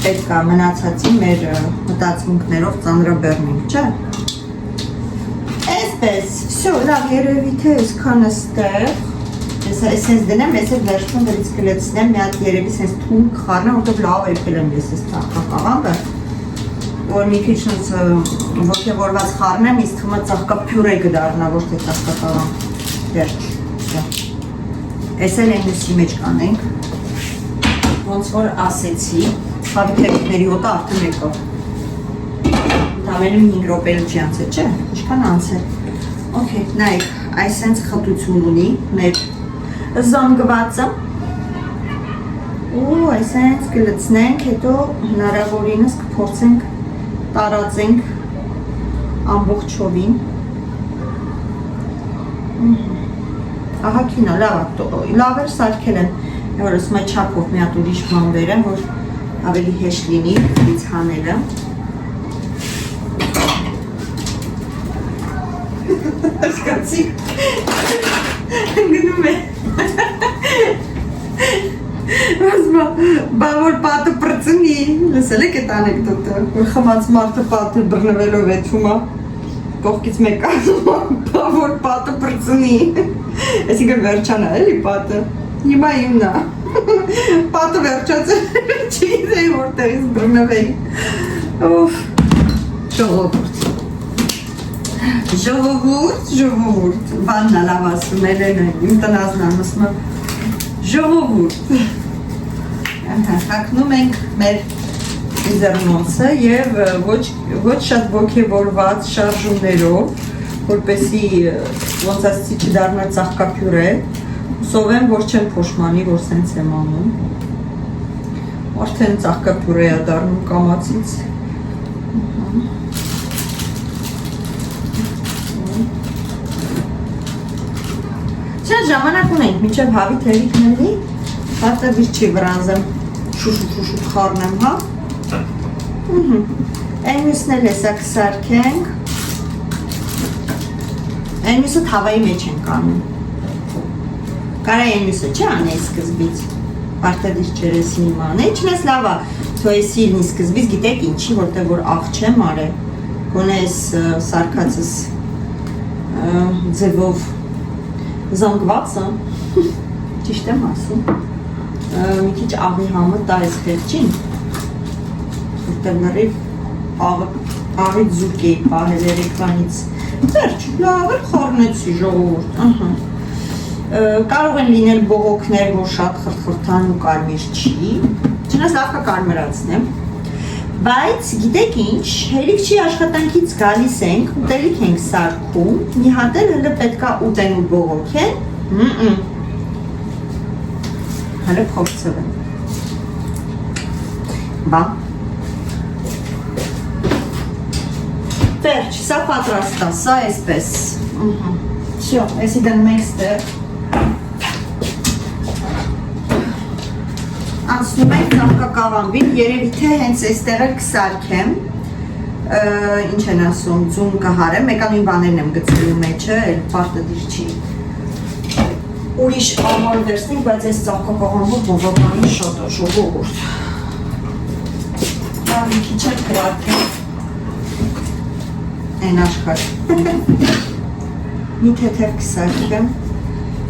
պետք է մնացածի մեր մտածմունքներով ծանրաբեռնենք, չէ՞։ Այսպես, всё, լավ, երևի թե այսքան ստեղ, ես այսպես դնեմ, ես էլ վերջում դրից կլեցնեմ, մի հատ երևի սենց թուն կխառնեմ, որտեղ լավ եկել եմ ես այս ծաղկակաղամբը, որ մի քիչ ոգևորված խառնեմ, իսկ թվում է ծաղկա փյուրե կդառնա, ոչ թե ծաղկակաղամբ, վերջ, այս էլ այնուսի մեջ կանենք, ոնց որ ասեցի, խավիթերիկների հոտը արդեն եկավ, Ամենում 5 րոպե չի անցել, չէ՞, ինչքան անցել։ Okay, նայեք, այսենց խտություն ունի մեր զանգվածը։ Ու այսենց կլցնենք, հետո հնարավորինս կփորձենք տարածենք ամբողջովին։ Ահա քինա, լավ էր սարքել եմ, որ ասում է չափով մի հատ ուրիշ բան բերեմ, որ ավելի հեշտ լինի դից հանելը։ Հասկացի, գնում է, բա որ պատը պրծնի, լսել եք էտ անեկդոտը, որ խմած մարդը պատը բռնվելով է թումա, կողքից մեկ ասում, բա որ պատը պրծնի, այսինքն վերջանա էլի պատը, հիմա իմնա, պատը վերջացը չգիտեի որտեղից բռնվեի, ժողովուրդ, ժողովուրդ, բաննա լավ ասում էլ իմ տնազն ամսում եմ, ժողովուրդ, հակնում ենք մեր իզերնոնսը և ոչ շատ ոգևորված շարժումներով, որպեսի ոնց ասցի չդարնա ծաղկապյուր է, սովեմ, որ չեմ փոշմանի, որ սենց եմ անում, արդեն ծաղկապյուր է դարնում կամացից, Շատ ժամանակ ունենք, մինչև հավի թերիքների, պատը վիր չի վրանզեմ, շուշուտ խառնեմ, հա։ Այն մյուսն էլ հեսա կսարքենք, այն մյուսը թավայի մեջ ենք անում։ Կարա այն մյուսը չի անեի սկզբից, պարտադիր չերեսի իմ անեի, չնես լավա, թոյեսի իլնի սկզբից գիտեք ինչի, որտեղ որ աղ չեմ արե, գոնե ես սարքացս ձևով զանգվածը, ճիշտ եմ ասում, մի քիչ աղի համը տա ես վերջին, որտեղ լրիվ աղից զուրկ էի պահել երեքվանից, վերջ, լավ էլ խառնեցի ժողովուրդ, կարող են լինել բողոքներ, որ շատ խրթխրթան ու կարմիր չի, չնայած լավ կկարմրացնեմ, բայց գիտեք ինչ, հերիք չի աշխատանքից գալիս ենք, ուտելիք ենք սարքում, մի հատ էլ հլը պետքա ուտեն ու բողոքեն, հլը փորձվեմ, բա, վերջ, սա պատրաստ է, սա այսպես, շո, այսի դնում ենք ստեղ, անցնում ենք ծաղկակաղամբին, երևի թե հենց այստեղ էլ կսարքեմ, ինչ են ասում, ձուն կհարեմ, մեկանույն բաներն եմ գծելու մեջը, էլ պարտադիր չի ուրիշ ամար վերցնենք, բայց այս ծաղկակաղամբը բովականին շատ է ժողովուրդ։ Մի քիչ էլ կրակեմ, են աշխար, մի թեթև կսարքեմ,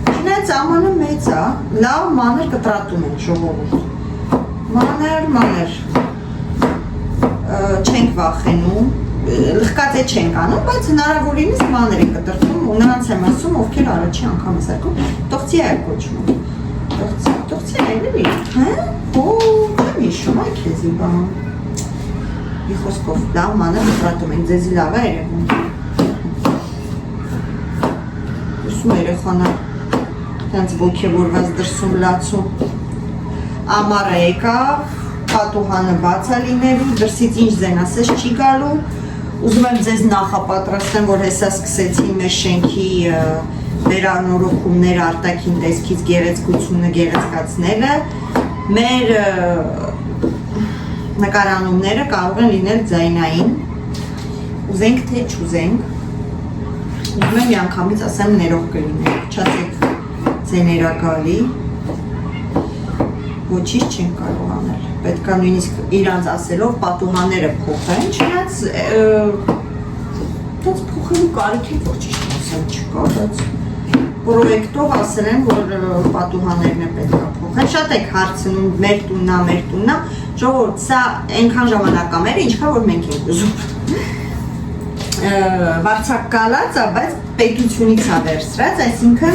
Չնայած ամանը մեծ է, լավ մանր կտրատում են ժողովուրդ, մանր, չենք վախենում, լղկած է չենք անում, բայց հնարավորինս մանր է կտրտում ու նրանց եմ ասում, ովքեր առաջի անգամ ես արկում, տողցի է կոչվում, տողցի է էլի, չեմ իշում, այ քեզի բան, մի խոսքով լավ մանր կտրատում ենք, ձեզի լավ է երևում, ուսում երեխանա, տենց ոգևորված դրսում լացում, ամառը եկավ, պատուհանը բաց է լինելու, դրսից ինչ ձեն ասես չի գալու, ուզում եմ ձեզ նախապատրաստեմ, որ հեսա սկսեցի մեր շենքի վերանորոգումները արտաքին տեսքից գեղեցկությունը գեղեցկացնելը, մեր նկարանումները կարող են լինել ձայնային, ուզենք թե չուզենք, ուզում եմ միանգամից ասեմ ներող կլիներ, չասեք ձեներակալի, ոչինչ չեն կարող անել, պետք է նույնիսկ իրանց ասելով պատուհանները փոխեն, չնայած դից փոխելու կարիք է, որ ճիշտ ասեմ չկա, բայց պրոյեկտով ասել են, որ պատուհաններն է պետք է փոխեն, շատ եք հարցնում, մեր տուննա, ժողովուրդ, սա այնքան ժամանակամեր է, ինչքան որ մենք ենք ուզում վարձակ կալած, բայց պետությունից է վերցրած, այսինքն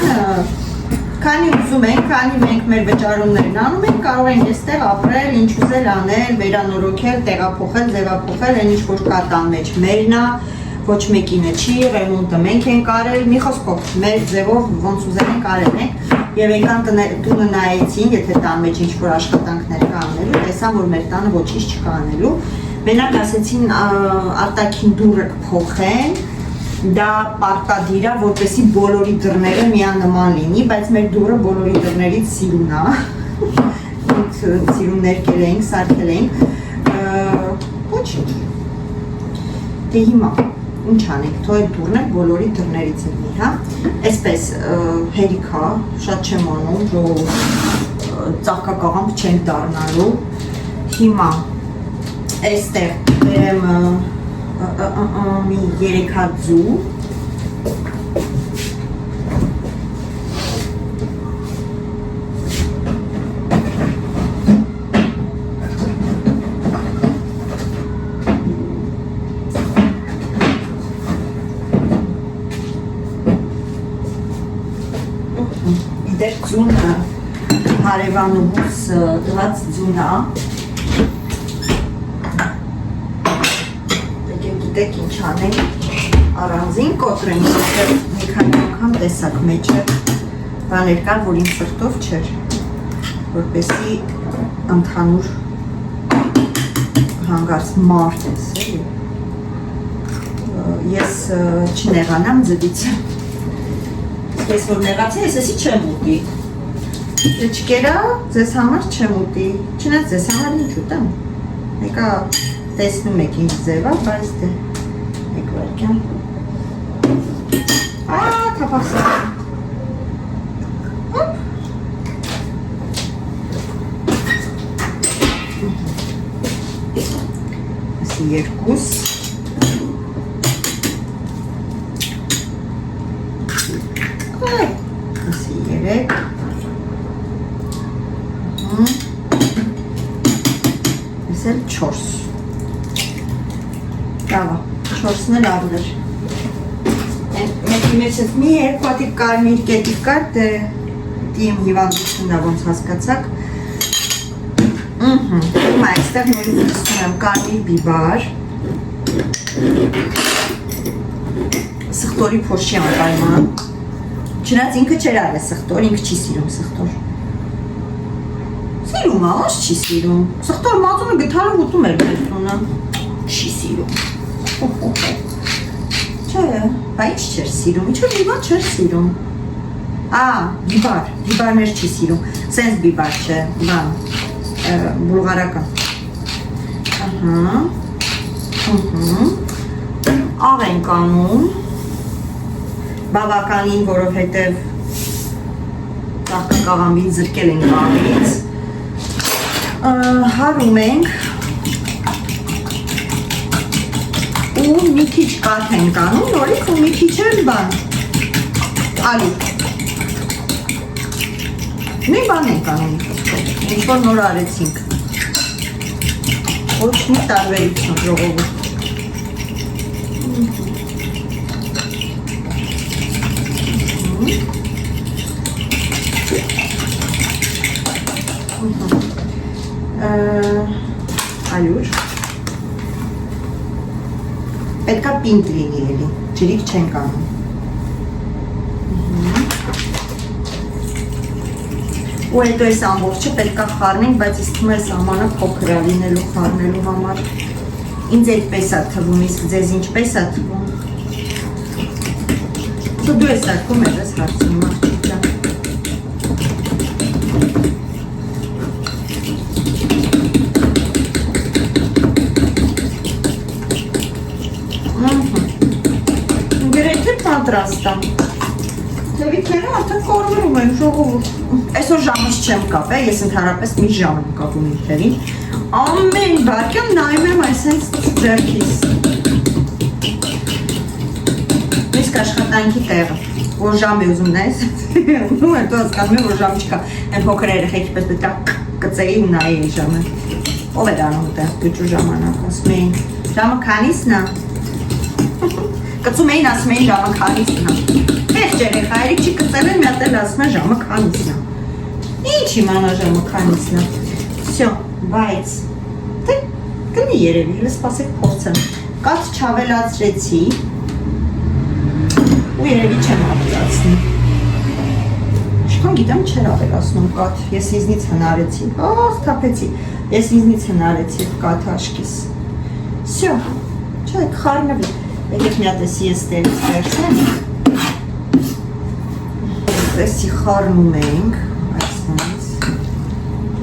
քանի ուզում ենք, քանի մենք մեր վճարումներն անում ենք, կարող ենք այստեղ ապրել, ինչ ուզել անել, վերանորոգել, տեղափոխել, ձևափոխել, այն ինչ որ կա տան մեջ մերն է, ոչ մեկինը չի, ռեմոնտը մենք ենք արել, մի խոսքով մեր ձևով ոնց ուզել ենք արել ենք եւ այնքան տունը նայեցին, եթե տան մեջ ինչ որ աշխատանքներ կա անելու, տեսան որ մեր տանը ոչինչ չկա անելու, մենակ ասեցին արտաքին դուռը կփոխեն, դա պարտադիր է, որպեսզի բոլորի դռները միանման լինի, բայց մեր դուռը բոլորի դռներից սիրուն է, սիրուն ներկել էինք, սարքել էինք, ոչինչ, դե հիմա ինչ անենք, թող այդ դուռն է բոլորի դռներից լինի, հա, այսպես հերիք է, շատ չեմ անում, ծաղկակաղամբ չենք դառնալու, հիմա այստեղ բերեմ մի 3 հատ ձու, դեր ձունը հարևանուհուս տված ձուն է, գիտեք ինչ անենք, առանձին կոտրենք, մի քանի անգամ տեսակ մեջը բաներ կար, որ իմ սրտով չէր, որպեսզի ընդհանուր հանգարց մարդ ես, ես չնեղանամ ձվից, ես որ նեղացի, ես էսի չեմ ուտի, չկերա ձեզ համար չեմ ուտի, չնայած ձեզ համար ինչ ուտեմ, մեկա տեսնում եք ինչ ձև է, բայց դե մեկ վարկյան, թապասա, հոպ, ասի երկուս, ասի երեք, ասել չորս, լավա, չորսն էլ ավներ, մեկի մեջ մի երկու հատիկ կարմիր կետիկ կար, դե իմ հիվանդությունն է ոնց հասկացակ, հիմա այստեղ նորից նստում եմ կարմիր բիբար, սխտորի փոշի անպայման, չնայած ինքը չեր արել սխտոր, ինքը չի սիրում սխտոր, սիրում է, ոնց չի սիրում, սխտոր մածունը գթարով ուտում էր մեր տունը, չի սիրում, չէ, բա ինչ չեր սիրում, ինչ որ բիբար չեր սիրում, բիբարներ չի սիրում, սենց բիբար չէ, բան, բուլղարական, աղ ենք անում, բավականին, որովհետև ծաղկակաղամբին զրկել ենք աղից, հարում ենք ու մի քիչ կաթ ենք անում, նորից ու մի քիչ էլ բան, ալիք, նույն բան ենք անում, ինչ որ նոր արեցինք, ոչ մի տարբերություն ժողովուրդ, ալյուր, պետք է պինդ լինի էլի, ջրիկ չենք անում, ու հետո այս ամբողջը պետք է խառնենք, բայց իսկ թվում է սամանը փոքր է լինելու խառնելու համար, ինձ այդպես է թվում, իսկ ձեզ ինչպես է թվում, դու ես արկում ես հարցնում աղջիկը, պատրաստ է։ Թևիկները արդեն կորվում են, ժողովուրդ։ Այսօր ժամից չեմ կապել, ես ընդհանրապես մի ժամ եմ կապում իր թևին։ Ամեն վարկյան նայում եմ այսպես ձեռքիս։ Իսկ աշխատանքի տեղը, որ ժամ է ուզում նայես, ու հետո հասկանում եմ, որ ժամ չկա։ Այն փոքր երեխեքի պես պետք է կծեի ու նայի ժամը։ Ով է դառնում այդտեղ դուճու ժամանակ, ասում էին, ժամը քանիսն է։ Կծում էին, ասում էին ժամը քանիսն է։ Եղջ երեխա, երիք չի կծել են, մի հատ էլ ասում են ժամը քանիսն է։ Ինչ իմանա ժամը քանիսն է։ Всё, բայց դե կնի երևի, հենց սպասեք փորձեմ։ Կաթ չավելացրեցի։ Ու երևի չեմ ավելացնի։ Ինչքան գիտեմ չեր ավելացնում կաթ, ես ինձնից հնարեցի, թափեցի, ես ինձնից հնարեցի կաթ աշկիս։ Всё, չէ, խառնվի, եկեք մի հատ էսի ես տերից վերցնեմ, էսի խառնում ենք, այսպես,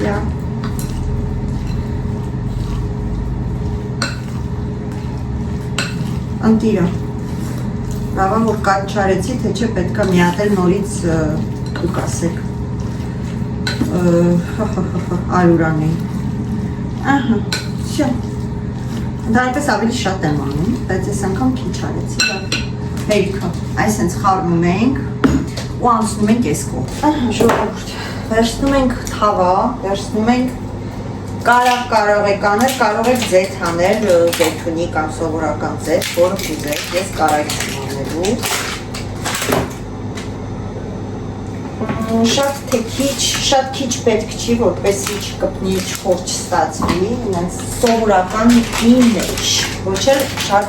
լա, ընտիրը, լավա, որ կաթ չարեցի, թե չէ պետք է մի հատ էլ նորից դուք ասեք, արուրան էի, ահա, всё, դա այդպես ավելի շատ եմ անում, բայց ես անգամ քիչ արեցի, հերիքը, այսենց խառնում ենք ու անցնում ենք այս կողմ, ահա, ժողովուրդ, վերցնում ենք թավա, վերցնում ենք կարող եք անել, կարող եք ձեթ անել, զեյթունի կամ սովորական ձեթ, որը կուզեք, ես կարագ եմ անելու, շատ քիչ պետք չի, որպեսզի չկպնի, չխոր չստացվի, ինձ սովորական մի մեջ, ոչ էլ շատ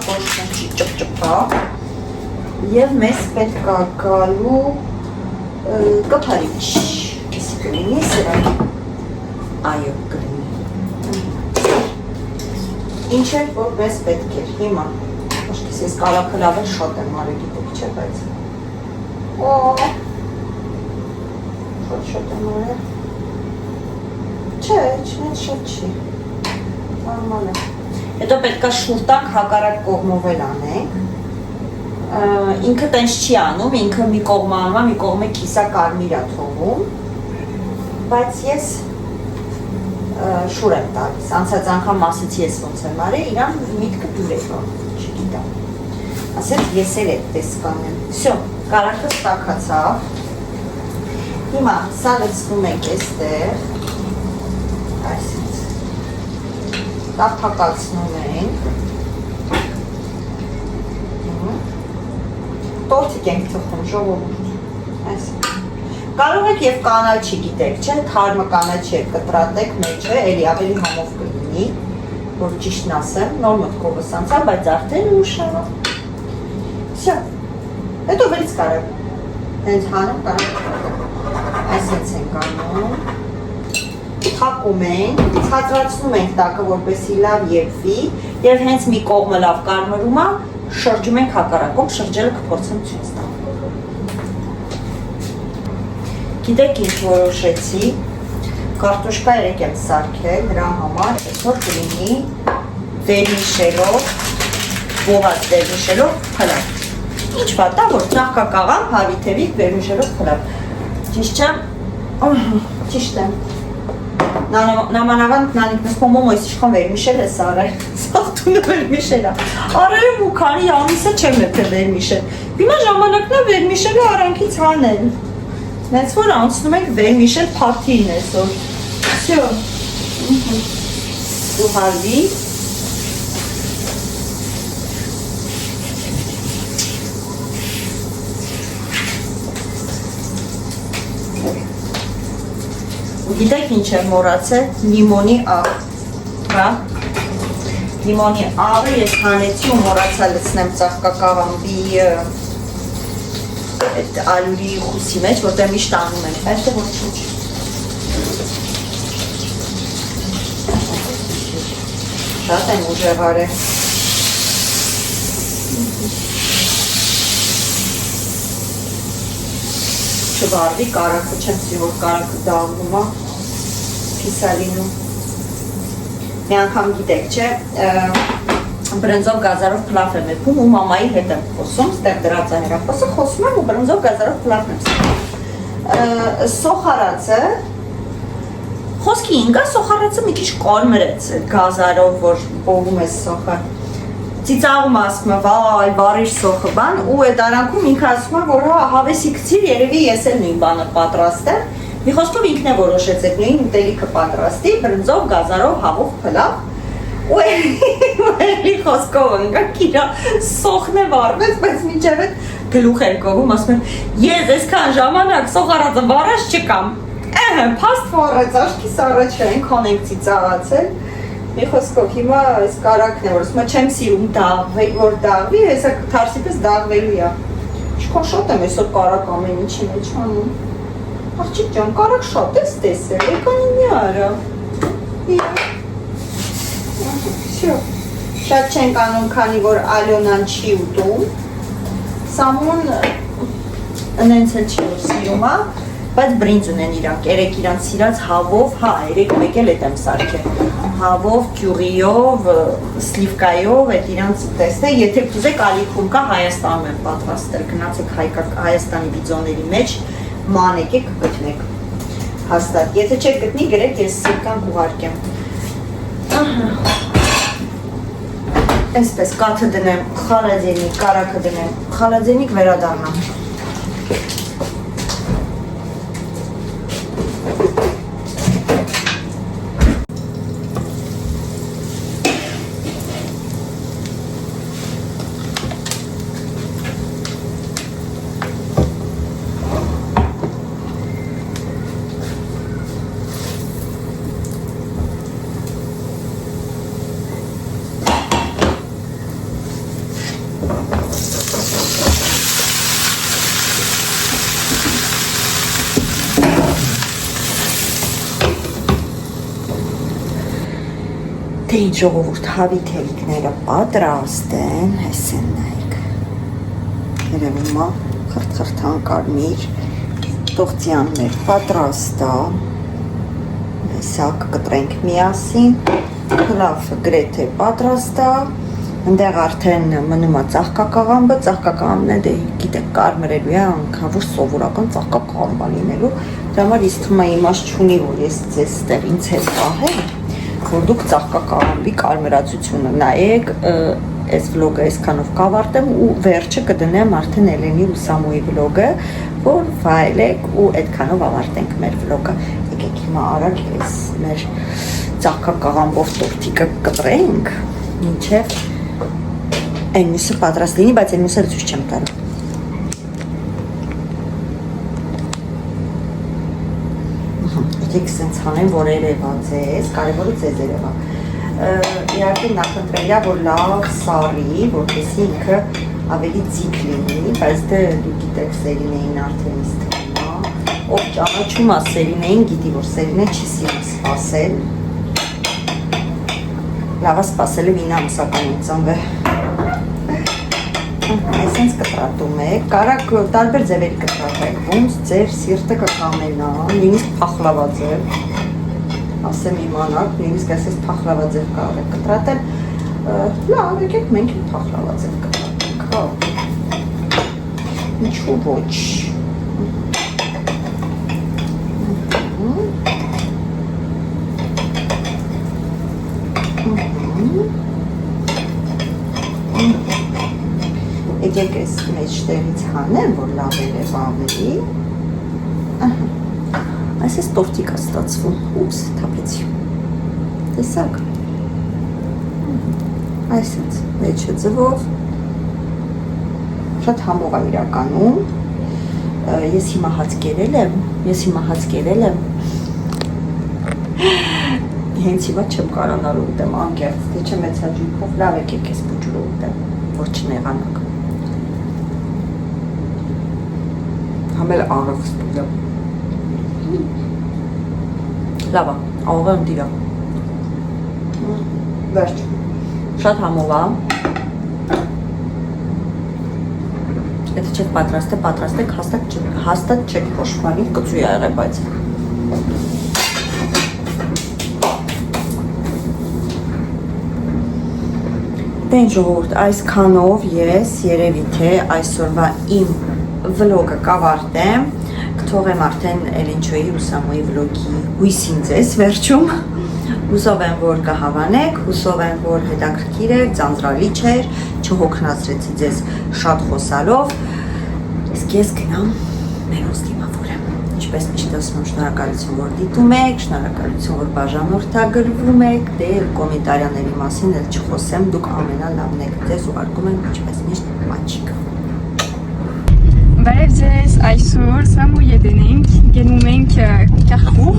ոչ չի ճպճպա, և մեզ պետք է գալու կփարիչ, եսի կլինի սրակի, այո կլինի, ինչ էր, որ մեզ պետք էր, հիմա, աշկիս ես կարակը լավ է շատ եմ արի գիտեք չէ, բայց, շատ եմ արել, չէ, շատ չի, նորմալ է, հետո պետք է շուրտակ հակառակ կողմով էլ անենք, ինքը տենց չի անում, ինքը մի կողմ անում, մի կողմը կիսա կարմիր է թողում, բայց ես շուր եմ տալիս, անցած անգամ ասեցի ես ոնց եմ արել, իրան միտքը դուր է կան, չգիտամ, ասեց ես էլ այդպես կանեմ, всё, կարակը ստակացավ, հիմա սա լցնում ենք այստեղ, այսպես, տափակացնում ենք, տորթիկ ենք թխում, ժողովուրդ, այսպես, կարող եք և կանաչի գիտեք, չէ, թարմը կանաչի եք կտրատեք մեջը, էլի ավելի համով կլինի, որ ճիշտն ասեմ, նոր մտքովս անցա, բայց արդեն ուշ է, всё, հետո վերից կարող, հենց հանում կարող, այսպես ենք անում, թակում ենք, ցածրացնում ենք տակը, որպեսզի լավ եփվի, և հենց մի կողմը լավ կարմրում է, շրջում ենք հակառակում, շրջելը կփորձեմ ցույց տալ։ Գիտեք ինչ որոշեցի, կարտոշկա երեք եմ սարքել, դրա համար այսօր կլինի վերմիշելով, բոված վերմիշելով խլավ։ Ինչ վատ է, որ ծաղկակաղան, հավիթևիկ վերմիշելով խլավ։ Ճիշտ չեմ, ճիշտ եմ։ Նամանավանդ նանիքնս պոմոմոյս իշխան վերմիշել է սարել, սաղթունը վերմիշել է։ Արել եմ ու քանի ամիսը չեմ նեթե վերմիշել։ Հիմա ժամանակն է վերմիշելը արանքից հանել։ Նենց որ անցնում ենք վերմիշել փաթին այսօր։ Всё։ Դու հալվի։ Գիտեք ինչ եմ մոռացել, լիմոնի աղ, հա, լիմոնի աղը ես հանեցի ու մոռացա լցնեմ ծաղկակաղամբի այդ ալյուրի խուսի մեջ, որտեղ միշտ անում ենք, այստեղ որ ինչ, շատ եմ ուժեղար է, չվարվի, կարակը չեմ սի, որ կարակը դաղվում է, պիսալինում, մի անգամ գիտեք, չէ, բրնձով գազարով փլավ եմ եպում ու մամայի հետ եմ խոսում, ստեղ դրած է հեռախոսը, խոսում եմ ու բրնձով գազարով փլավ եմ սոխարացը, խոսքի ինգա սոխարացը մի քիչ կարմրեց գազարով, որ բողում է սոխը, ծիծաղում ասում է, վայ, բարիր սոխը բան, ու այդ արանքում ինքը ասում է, որ հավեսի գցիր, երևի ես էլ նույն բանը պատրաստեմ, մի խոսքով ինքն է որոշեց այդ նույն ուտելիքը պատրաստի, բրնձով, գազարով, հավով փլավ, ու էլի խոսքով ընկակ իրա սոխն է վառվեց, բայց միջև այդ գլուխ էր կովում, ասում եմ, ես այսքան ժամանակ սոխարածը վառած չկամ, փաստ վառեց, աշկիս առաջ այնքան ենք ծիծաղացել, մի խոսքով հիմա այս կարակն է, որ ասում չեմ սիրում դաղվել, որ դաղվի, հեսա թարսիպես դաղվելու է, ինչքան շատ եմ այսօր կարակ ամեն ինչի մեջ անում, աղջիկ ջան, կարակ շատ ես տեսել, եկան ինի արա, շատ չենք անում, քանի որ Ալյոնան չի ուտում, Սամոն ընենց էլ չի որ սիրում է, բայց բրինձ ունեն իրանք, երեք իրանք սիրած հավով, երեք մեկ էլ էտ եմ սարքել, հավով, կյուղիով, սլիվկայով, այդ իրանք տեսնե, եթե կուզեք ալիքում կա Հայաստանում եմ պատրաստել, գնացեք Հայաստանի բիձոների մեջ, մանեք եք գտնեք, հաստատ, եթե չեք գտնի գրեք ես սիրկան կուղարկեմ, այսպես կաթը դնեմ, խալադենիկ, կարակը դնեմ, խալադենիկ վերադառնամ, Թե ինչ ժողովուրդ հավի թելիքները պատրաստ են, այս են նայք, երևումա խրտ-խրտան կարմիր, տողցյաններ պատրաստ է, սա կկտրենք միասին, փլավը գրեթե պատրաստ է, ընդեղ արդեն մնում է ծաղկակաղամբը, ծաղկակաղամբն է դե գիտեք կարմրելու է անքավոր սովորական ծաղկակաղամբա լինելու, դրա համար ինձ թվում է իմաստ չունի, որ ես ձեզ ստեղ ինձ հետ պահեմ, որ դուք ծաղկակաղամբի կարմրացությունը նայեք, այս վլոգը այսքանով կավարտեմ ու վերջը կդնեմ արդեն Էլենի ու Սամոյի վլոգը, որ վայելեք ու այդքանով ավարտենք մեր վլոգը, եկեք հիմա արագ այս մեր ծաղկակաղամբով տորտիկը կտրենք, մինչև այն մյուսը պատրաստ լինի, բայց այն մյուսը ցույց չեմ տալու։ Եկեք սենց հանեմ, որ երևաց ես, կարևորը ձեզ երևա։ Իհարկե նախընտրելի է, որ լավ սառի, որպեսզի ինքը ավելի ձիգ լինի, բայց դե դու գիտեք Սերինեին արդեն ինձ թվում է, ով ճանաչում է Սերինեին, գիտի, որ Սերինեն չի սիրում սպասել։ Լավը սպասելը մինա ամսական ծնվե։ Այսենց կտրատում եք, կարակ տարբեր ձևերի կտրատեք, ոնց ձեր սիրտը կկամենա, նույնիսկ փախլավաձև, ասեմ իմանաք, նույնիսկ այսպես փախլավաձև կարող եք կտրատել, լավ, եկեք մենք փախլավաձև կտրատենք, հա, ինչու ոչ, եկեք այս մեջտեղից հանեմ, որ լավ երևա ավելի, այսպես տորտիկ է ստացվում, ուպս, թափեցի, տեսակ, այսպես մեջը ձվով, շատ համով է իրականում, ես հիմա հաց կերել եմ, հենց հիմա չեմ կարանալու ուտեմ անկեղծ, թե չեմ մեծաջույքով, լավ եկեք ես բուջուրը ուտեմ, որ չնեղանակ, համել աղավ սպուլյա, լավա, աղավը ընդիրա, վերջ, շատ համով է, եթե չեք պատրաստեք, հաստատ չեք պոշմանի, կծու է եղե, բայց Տեն ժողովուրդ, այսքանով ես երևի թե այսօրվա իմ վլոգը կավարտեմ, կթողեմ արդեն Էլենչոյի ու Սամոյի վլոգի հույսին ձեզ վերջում, հուսով եմ, որ կհավանեք, հուսով եմ, որ հետաքրքիր էր, ձանձրալի չէր, չհոգնածրեցի ձեզ շատ խոսալով, իսկ ես գնամ մերոս դիմավորեմ, ինչպես միշտ ասում եմ, շնորհակալություն, որ դիտում եք, շնորհակալություն, որ բաժանորդագրվում եք, դե կոմենտարիաների մասին էլ չխոսեմ, դուք ամենալավն եք, ձեզ ուղարկում եմ ինչպես միշտ մաչիկ։ Բարև ձեզ, այսօր Սամու եդենք, գնում ենք Carrefour,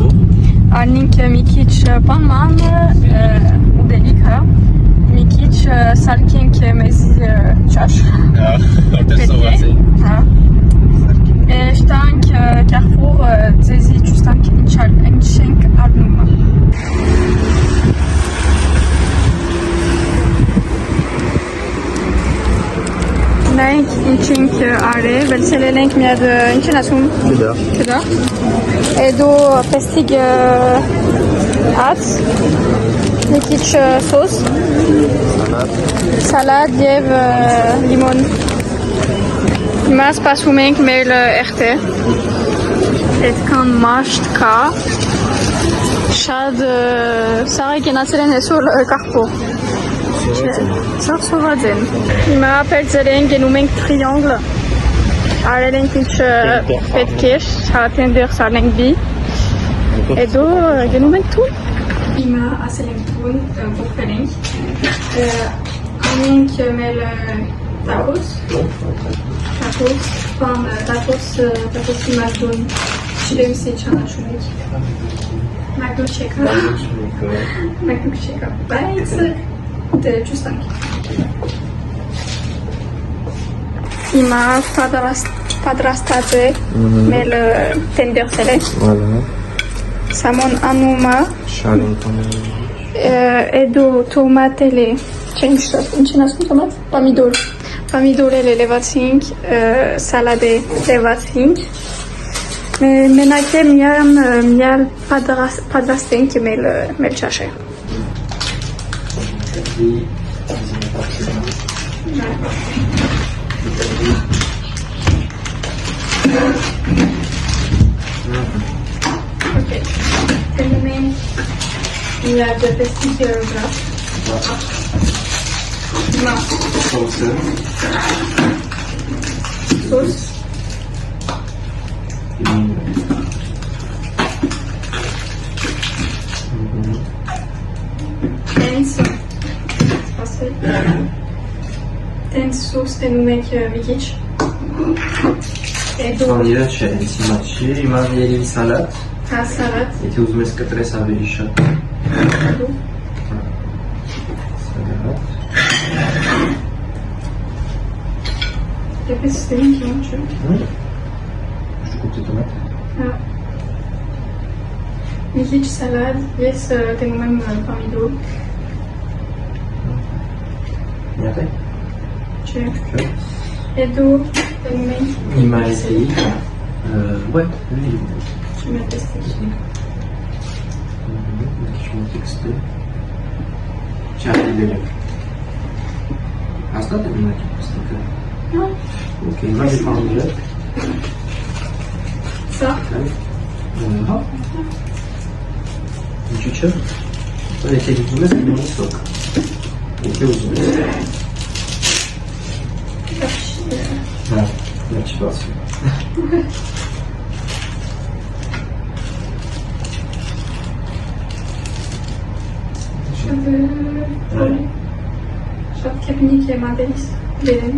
առնենք մի քիչ պանման, ուտելիքը, մի քիչ սարքենք մեզ ճաշ։ Որտեղ սոված էի։ Շտանք Carrefour ձեզի ճուստանք ինչ ենք առնում։ Նայենք ինչ ենք արել, վերցրել ենք մի հատ ինչ են ասում։ Դա։ Էդու պեստիկ հաց, մի քիչ սոս, սալատ եւ լիմոն։ Հիմա սպասում ենք մեր էրթը։ Այդքան մաշտ կա։ Շատ սաղի կենացել են այսօր Carrefour։ Շատ սոված են։ Հիմա պերձեր ենք գնում ենք տրիանգլը։ Արել ենք ինչ պետք է, հատեն դեղ սարնենք բի։ Էդու գնում ենք թուն։ Հիմա ասել ենք թուն, փոխվել ենք։ Անենք մեր տակոս, պան տակոսի մակդուն, չրեմ սի չանաշում եք։ Մակդուն չեկա։ Մակդուն չեկա, բայց դե ճուստանք։ Հիմա պատրաստած է մեր տենդերսել է։ Սամոն անումա։ Էդու տոմատել է։ Ինչ են ասում տոմատ? Պամիդոր։ Պամիդորել է լևացինք, սալադ է լևացինք։ Մենակ է միալ պատրաստենք մեր ճաշը։ Ok. Tenemos la de pestillo gras. Sauce. Ten sos tenemos mikic. Անիրը չէ, ինձ հիմա չի, հիմա երևի սալատ։ Հա, սալատ։ Եթե ուզում ես կտրես ավելի շատ։ Սալատ։ Դեպս ստենք ինչ է։ Շուկուտի տոմատ։ Հա։ Միքիչ սալատ, ես տենում եմ պամիդոր։ Միատ է։ Չէ։ Էդու տենում ենք։ Հիմա էսի, ouais, lui. Je mets pestillo. Je mets texte. Tiens, il est là. Asta de mine ce pestillo. Non. Ok, moi je prends le lait. Ça. Hop. Une chucha. Allez, c'est du poulet, c'est mon stock. Ok, vous avez. Ah, là tu passes. Շատ կեպնիկ եմ ադելիս, բերեմ։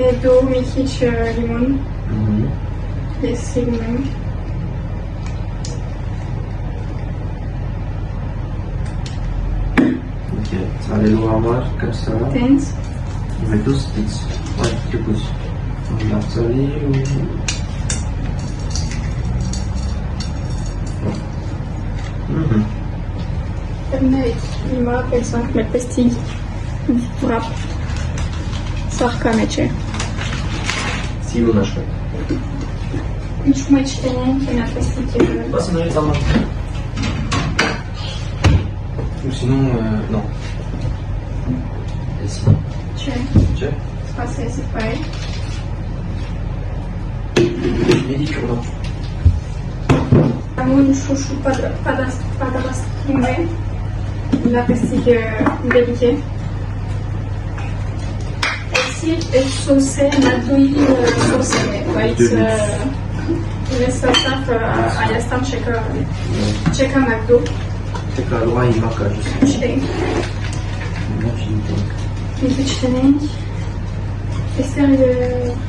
Էդու մի քիչ լիմոն, ես սիրում եմ։ Ok, allez-vous avoir comme ça. Տենց։ On met tous petits. Ouais, tu pousses. On va salir ou... Terminate. Հիմա պերսանք մեր պեստիկ վրապ սարքա մեջ է։ Սիրու նաշը։ Ինչ մեջ տենենք, հենա պեստիկը։ Բասը նույն տամար։ Ou sinon, non. Ici. C'è. C'è? Spazio si fa. Vedi che non. Am un șușu padrastime la pestige delicate. Ici, il sauce nadui sauce. Jest a jest tam czeka McDo. C'est que la loi, il marque juste. Cztery. Non, j'ai une tonne. Między 4. Este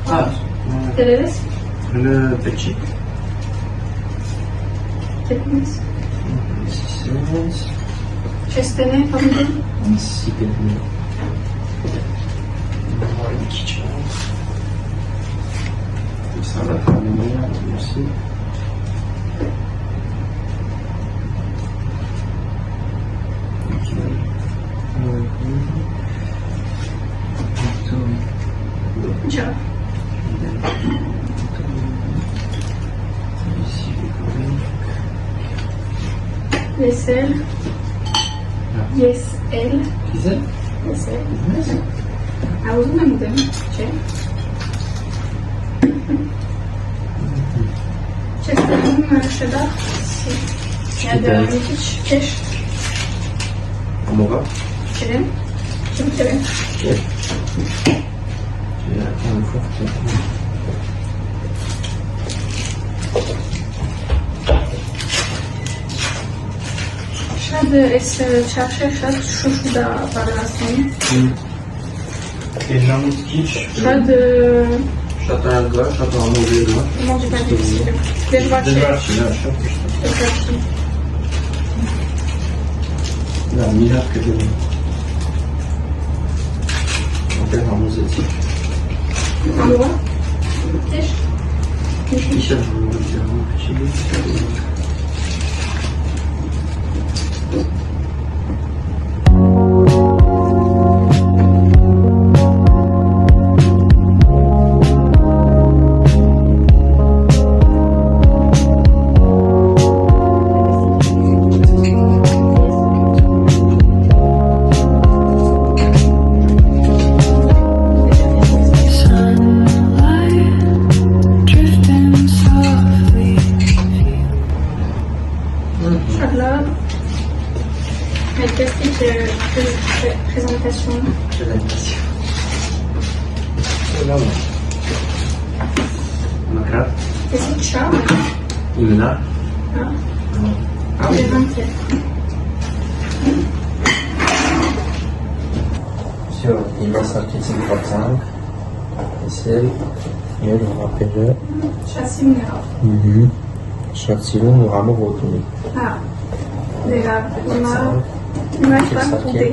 Ah, teleles? le petit. Teleles. 6, Ce stene, pomidor? 6, 4 000. Une petite chance. Ça va faire le meilleur aussi. Già. Vaisselle. Yes, elle. Qui c'est? Vaisselle. Auzi mai multe, nu? Ce? Ce stăpân ședar? Ia de mici cash. Amora? Cerem? Ce nu cerem? Ok. Un four. Şad es çarşı şad şuşu da parlasın. Et j'en quiche. Şad Château à gauche, château à mauvais gauche. Mange pas difficile. Dezbace. Dezbace. La mira que de on fait un musée. Amora? Ești? Ici, je vous dis, Là, avec plastique présentation. j'ai l'impression. C'est là, ma carte. Qu'est-ce que tu as? Il me l'a. Ah oui. J'ai 20. Все, il va sortir 5. Vaisselle. Et on rappelle. Châssis minéral. Châtillon, nous ramons retourné. Ah, déjà, uma fatura.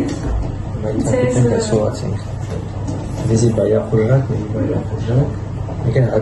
Vai estar com pessoa assim. Visite Bahia Projac, mas Bahia Projac. E que é a